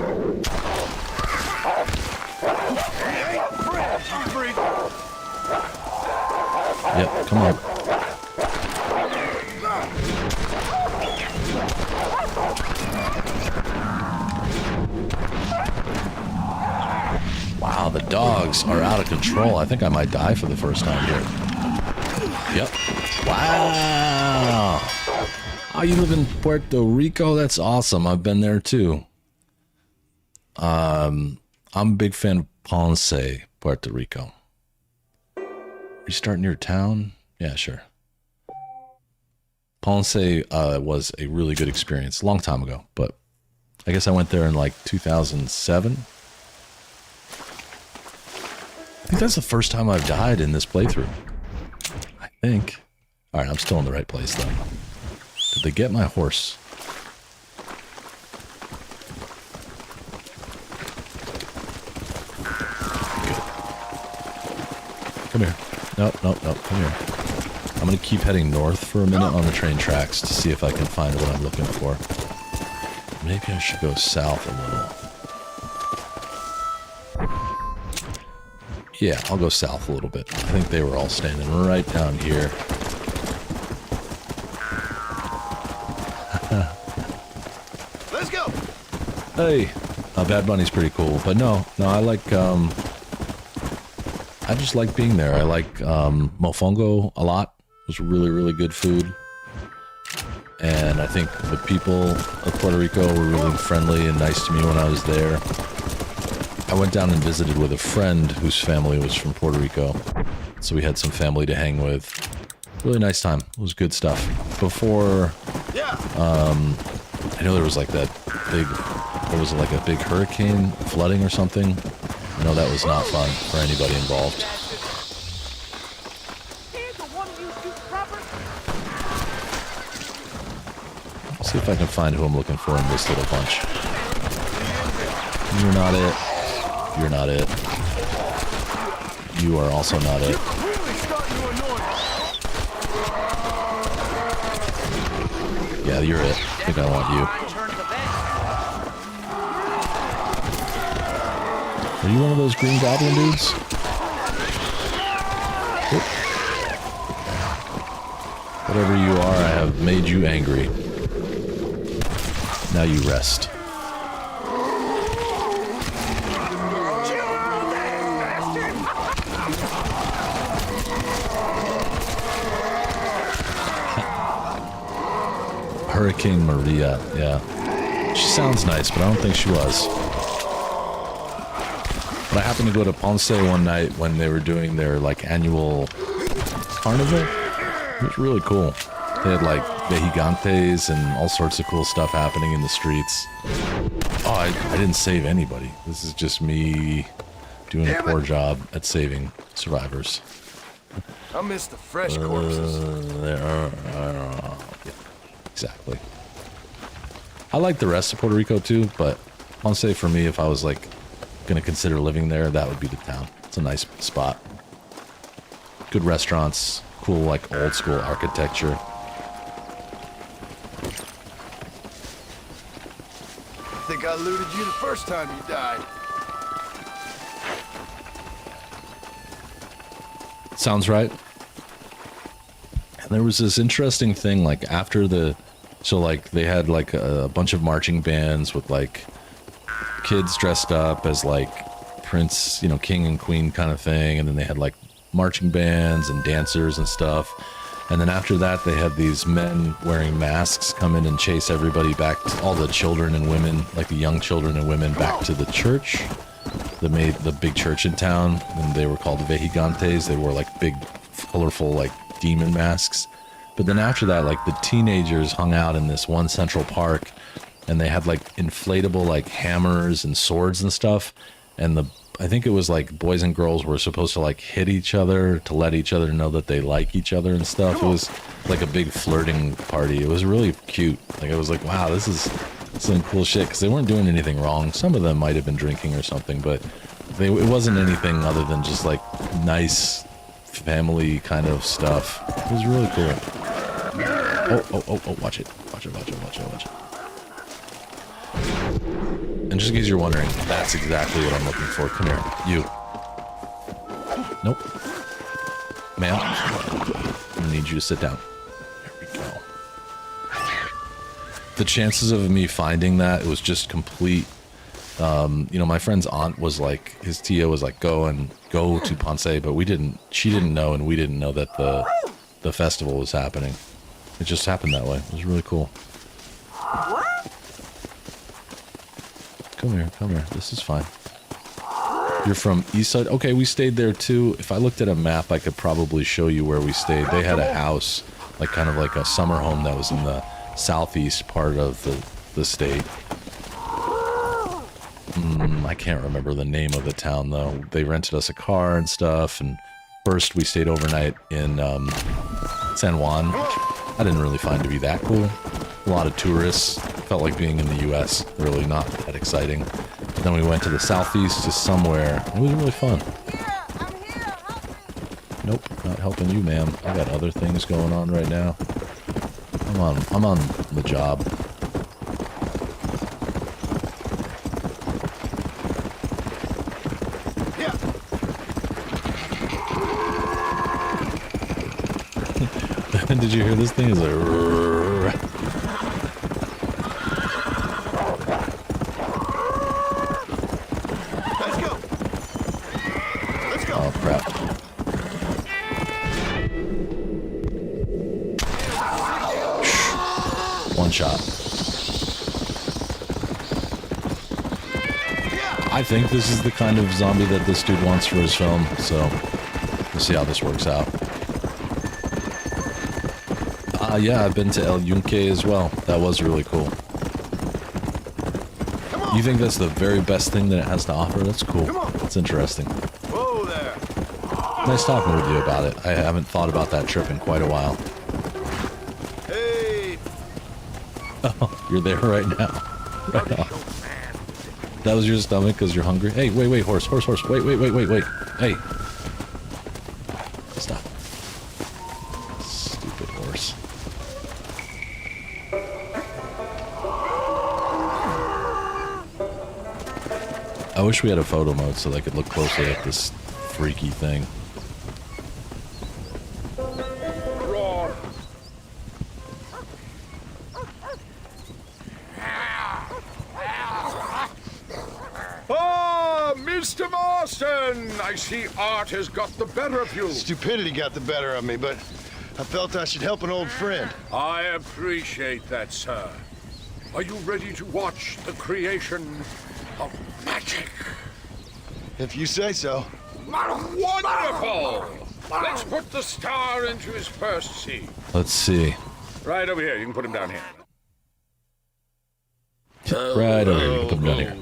Yep, come on. Wow, the dogs are out of control. I think I might die for the first time here. Yep. Wow. Oh, you live in Puerto Rico? That's awesome. I've been there too. I'm a big fan of Ponce, Puerto Rico. Restarting your town? Yeah, sure. Ponce was a really good experience a long time ago, but I guess I went there in like 2007. I think that's the first time I've died in this playthrough. I think. Alright, I'm still in the right place though. Did they get my horse? Good. Come here. Nope, come here. I'm gonna keep heading north for a minute on the train tracks to see if I can find what I'm looking for. Maybe I should go south a little. Yeah, I'll go south a little bit. I think they were all standing right down here. Let's go. Hey, Bad Bunny's pretty cool, but no, I like, I just like being there. I like, mofongo a lot. It was really, really good food. And I think the people of Puerto Rico were really friendly and nice to me when I was there. I went down and visited with a friend whose family was from Puerto Rico. So we had some family to hang with. Really nice time. It was good stuff. Before, I know there was like that big, there was like a big hurricane flooding or something. I know that was not fun for anybody involved. Let's see if I can find who I'm looking for in this little bunch. You're not it. You're not it. You are also not it. Yeah, you're it. I think I want you. Are you one of those green goblin dudes? Whatever you are, I have made you angry. Now you rest. Hurricane Maria, yeah. She sounds nice, but I don't think she was. But I happened to go to Ponce one night when they were doing their, like, annual carnival. It was really cool. They had, like, vejigantes and all sorts of cool stuff happening in the streets. Oh, I didn't save anybody. This is just me doing a poor job at saving survivors. I miss the fresh corpses. Yeah, exactly. I like the rest of Puerto Rico too, but Ponce for me, if I was like gonna consider living there, that would be the town. It's a nice spot. Good restaurants, cool like old school architecture. I think I looted you the first time you died. Sounds right. And there was this interesting thing, like after so like they had like a bunch of marching bands with like kids dressed up as like Prince, you know, king and queen kind of thing. And then they had like marching bands and dancers and stuff. And then after that, they had these men wearing masks come in and chase everybody back, all the children and women, like the young children and women, back to the church. They made the big church in town, and they were called vejigantes. They wore like big, colorful, like demon masks. But then after that, like the teenagers hung out in this one central park, and they had like inflatable like hammers and swords and stuff. And I think it was like boys and girls were supposed to like hit each other to let each other know that they like each other and stuff. It was like a big flirting party. It was really cute. Like, it was like, wow, this is some cool shit, because they weren't doing anything wrong. Some of them might have been drinking or something, but it wasn't anything other than just like nice family kind of stuff. It was really cool. Oh, watch it. Watch it. And just in case you're wondering, that's exactly what I'm looking for. Come here. You. Nope. Ma'am. I need you to sit down. There we go. The chances of me finding that, it was just complete. You know, my friend's aunt was like, his tia was like, go to Ponce, but she didn't know, and we didn't know that the festival was happening. It just happened that way. It was really cool. Come here. This is fine. You're from Eastside? Okay, we stayed there too. If I looked at a map, I could probably show you where we stayed. They had a house, like kind of like a summer home that was in the southeast part of the state. I can't remember the name of the town though. They rented us a car and stuff, and first we stayed overnight in San Juan, which I didn't really find to be that cool. A lot of tourists. Felt like being in the US, really not that exciting. But then we went to the southeast to somewhere. It was really fun. I'm here, help me. Nope, not helping you, ma'am. I got other things going on right now. I'm on the job. Did you hear this thing? It's like... Oh, crap. One shot. I think this is the kind of zombie that this dude wants for his film, so we'll see how this works out. Yeah, I've been to El Yunque as well. That was really cool. You think that's the very best thing that it has to offer? That's cool. That's interesting. Whoa there. Nice talking with you about it. I haven't thought about that trip in quite a while. Hey. Oh, you're there right now. Right now. That was your stomach because you're hungry? Hey, wait, horse. Wait. Hey. Stop. Stupid horse. I wish we had a photo mode so that I could look closely at this freaky thing. I see art has got the better of you. Stupidity got the better of me, but I felt I should help an old friend. I appreciate that, sir. Are you ready to watch the creation of magic? If you say so. Wonderful! Let's put the star into his first scene. Let's see. Right over here. You can put him down here. Right over here. You can put him down here.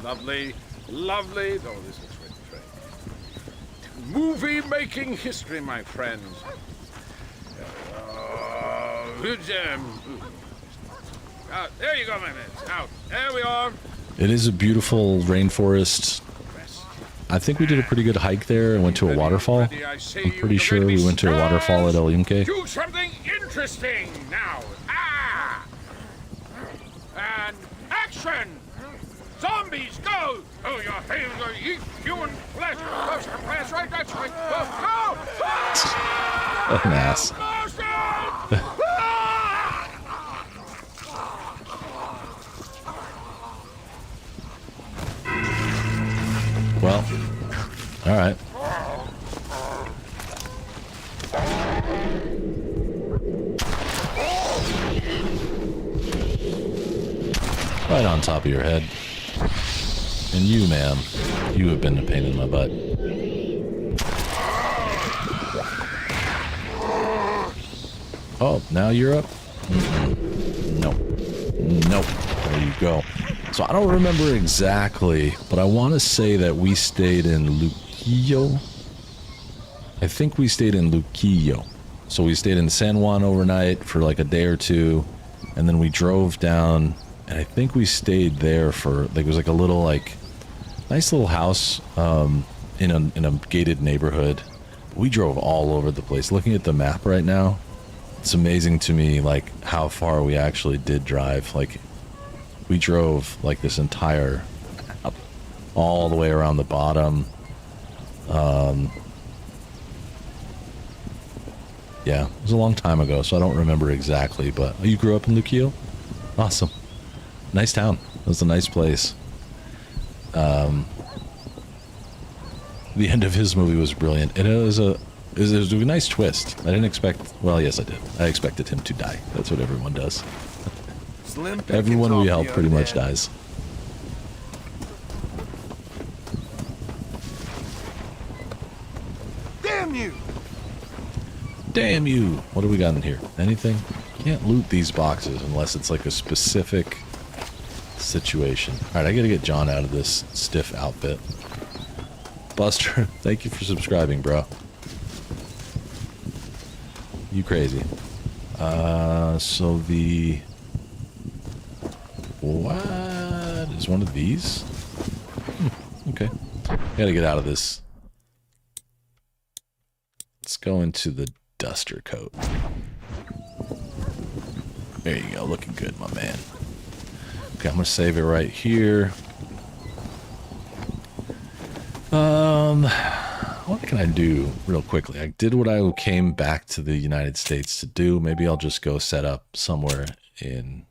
Lovely, lovely. Oh, this looks great. Movie-making history, my friends. There you go, my man. Out. There we are. It is a beautiful rainforest. I think we did a pretty good hike there and went to a waterfall. I'm pretty sure we went to a waterfall at El Yunque. Do something interesting now. Ah! And action! Zombies, go! Oh, your hands are eat human flesh. That's right, that's right. Go! An ass. Well, all right. Right on top of your head. And you, ma'am, you have been a pain in my butt. Oh, now you're up? Nope. Nope. There you go. So I don't remember exactly, but I want to say that we stayed in Luquillo. I think we stayed in Luquillo. So we stayed in San Juan overnight for like a day or two, and then we drove down, and I think we stayed there for, like, it was like a little, like, nice little house in a gated neighborhood. We drove all over the place. Looking at the map right now, it's amazing to me, like, how far we actually did drive. Like, we drove like this entire up all the way around the bottom. Yeah, it was a long time ago, so I don't remember exactly, but you grew up in Luquillo? Awesome. Nice town. It was a nice place. The end of his movie was brilliant. And it was a nice twist. I didn't expect, well, yes I did. I expected him to die. That's what everyone does. Everyone we help pretty much dies. Damn you! Damn you! What do we got in here? Anything? Can't loot these boxes unless it's like a specific situation. Alright, I gotta get John out of this stiff outfit. Buster, thank you for subscribing, bro. You crazy. So the... What is one of these? Okay. Gotta get out of this. Let's go into the duster coat. There you go, looking good, my man. Okay, I'm gonna save it right here. What can I do real quickly? I did what I came back to the United States to do. Maybe I'll just go set up somewhere in...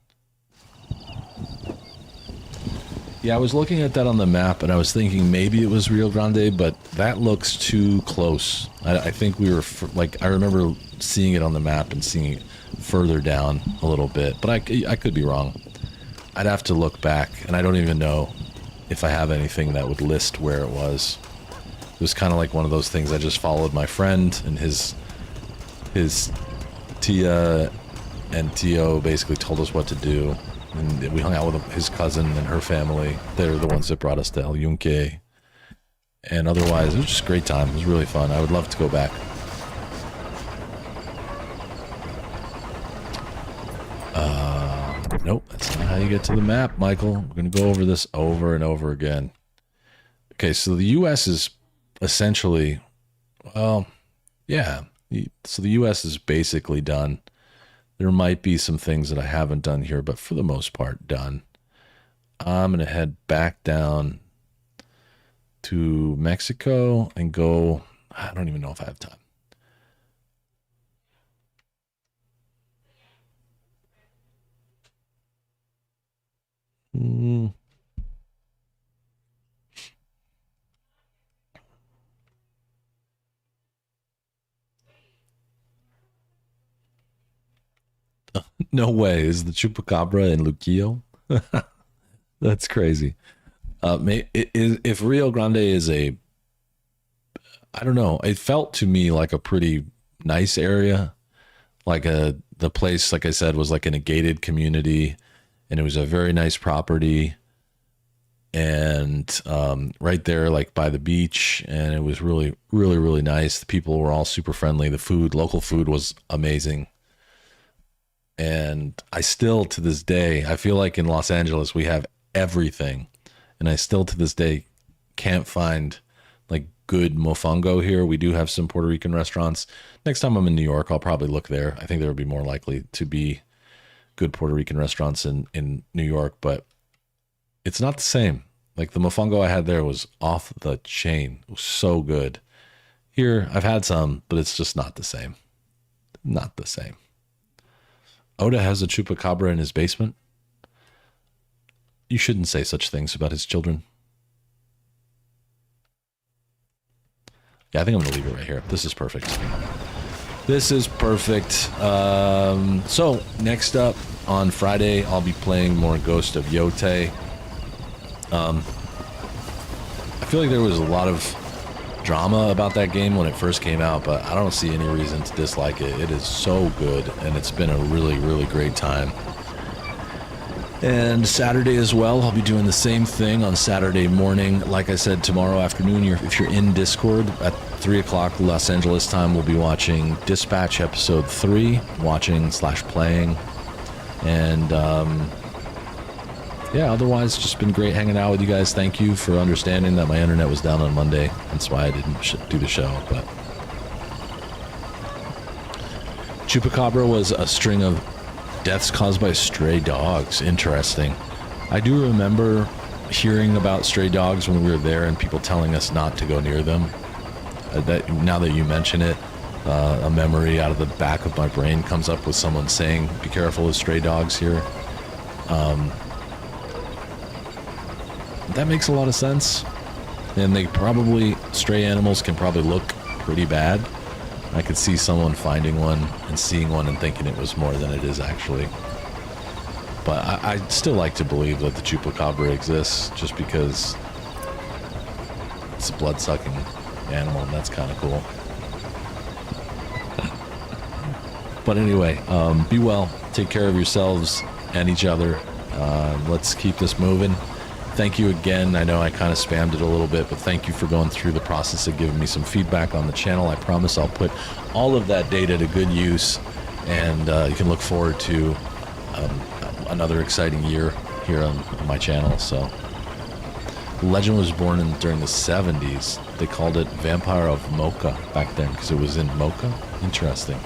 Yeah, I was looking at that on the map, and I was thinking maybe it was Rio Grande, but that looks too close. I think we were, like, I remember seeing it on the map and seeing it further down a little bit, but I could be wrong. I'd have to look back, and I don't even know if I have anything that would list where it was. It was kind of like one of those things. I just followed my friend, and his Tia and Tio basically told us what to do. And we hung out with his cousin and her family. They're the ones that brought us to El Yunque. And otherwise, it was just a great time. It was really fun. I would love to go back. Nope, that's not how you get to the map, Michael. We're going to go over this over and over again. Okay, so the U.S. is essentially, well, yeah. So the U.S. is basically done. There might be some things that I haven't done here, but for the most part, done. I'm going to head back down to Mexico and go... I don't even know if I have time. No way. Is the Chupacabra in Luquillo? That's crazy. If Rio Grande is I don't know. It felt to me like a pretty nice area. Like the place, like I said, was like in a gated community, and it was a very nice property. And right there, like by the beach, and it was really, really, really nice. The people were all super friendly. The food, local food, was amazing. And I still, to this day, I feel like in Los Angeles we have everything, and I still to this day can't find like good mofongo here. We do have some Puerto Rican restaurants. Next time I'm in New York, I'll probably look there. I think there would be more likely to be good Puerto Rican restaurants in New York, but it's not the same. Like the mofongo I had there was off the chain. It was so good. Here, I've had some, but it's just not the same. Not the same. Oda has a chupacabra in his basement. You shouldn't say such things about his children. Yeah, I think I'm going to leave it right here. This is perfect. This is perfect. So, next up on Friday, I'll be playing more Ghost of Yote. I feel like there was a lot of drama about that game when it first came out, but I don't see any reason to dislike it. It is so good, and it's been a really, really great time. And Saturday as well, I'll be doing the same thing on Saturday morning. Like I said, tomorrow afternoon, if you're in Discord, at 3 o'clock Los Angeles time, we'll be watching Dispatch Episode 3, watching/playing. And yeah, otherwise, just been great hanging out with you guys. Thank you for understanding that my internet was down on Monday. That's why I didn't do the show. But Chupacabra was a string of deaths caused by stray dogs. Interesting. I do remember hearing about stray dogs when we were there and people telling us not to go near them. Now that you mention it, a memory out of the back of my brain comes up with someone saying, "Be careful of stray dogs here." That makes a lot of sense. And stray animals can probably look pretty bad. I could see someone finding one and seeing one and thinking it was more than it is actually. But I still like to believe that the Chupacabra exists just because it's a blood-sucking animal, and that's kind of cool. But anyway, be well. Take care of yourselves and each other. Let's keep this moving. Thank you again. I know I kind of spammed it a little bit, but thank you for going through the process of giving me some feedback on the channel. I promise I'll put all of that data to good use, and you can look forward to another exciting year here on my channel. So, Legend was born during the 70s. They called it Vampire of Mocha back then because it was in Mocha. Interesting.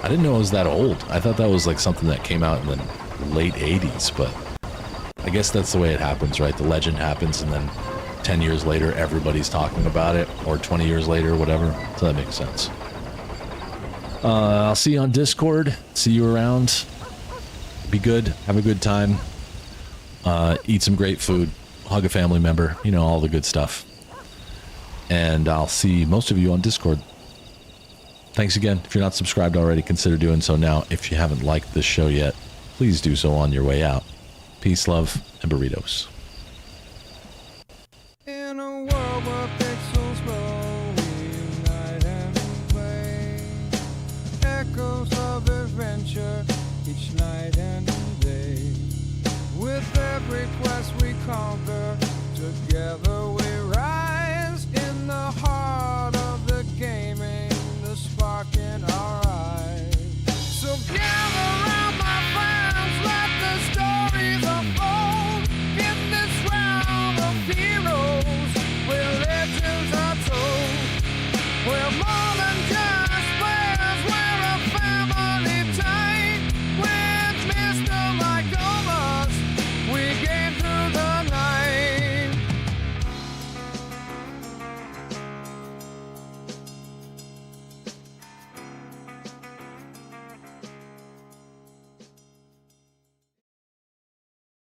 I didn't know it was that old. I thought that was like something that came out in the late 80s, but I guess that's the way it happens, right? The legend happens, and then 10 years later, everybody's talking about it, or 20 years later, whatever. So that makes sense. I'll see you on Discord. See you around. Be good. Have a good time. Eat some great food. Hug a family member. You know, all the good stuff. And I'll see most of you on Discord. Thanks again. If you're not subscribed already, consider doing so now. If you haven't liked this show yet, please do so on your way out. Peace, love, and burritos. In a world where pixels glow, we unite and play. Echoes of adventure each night and day. With every quest we conquer, together we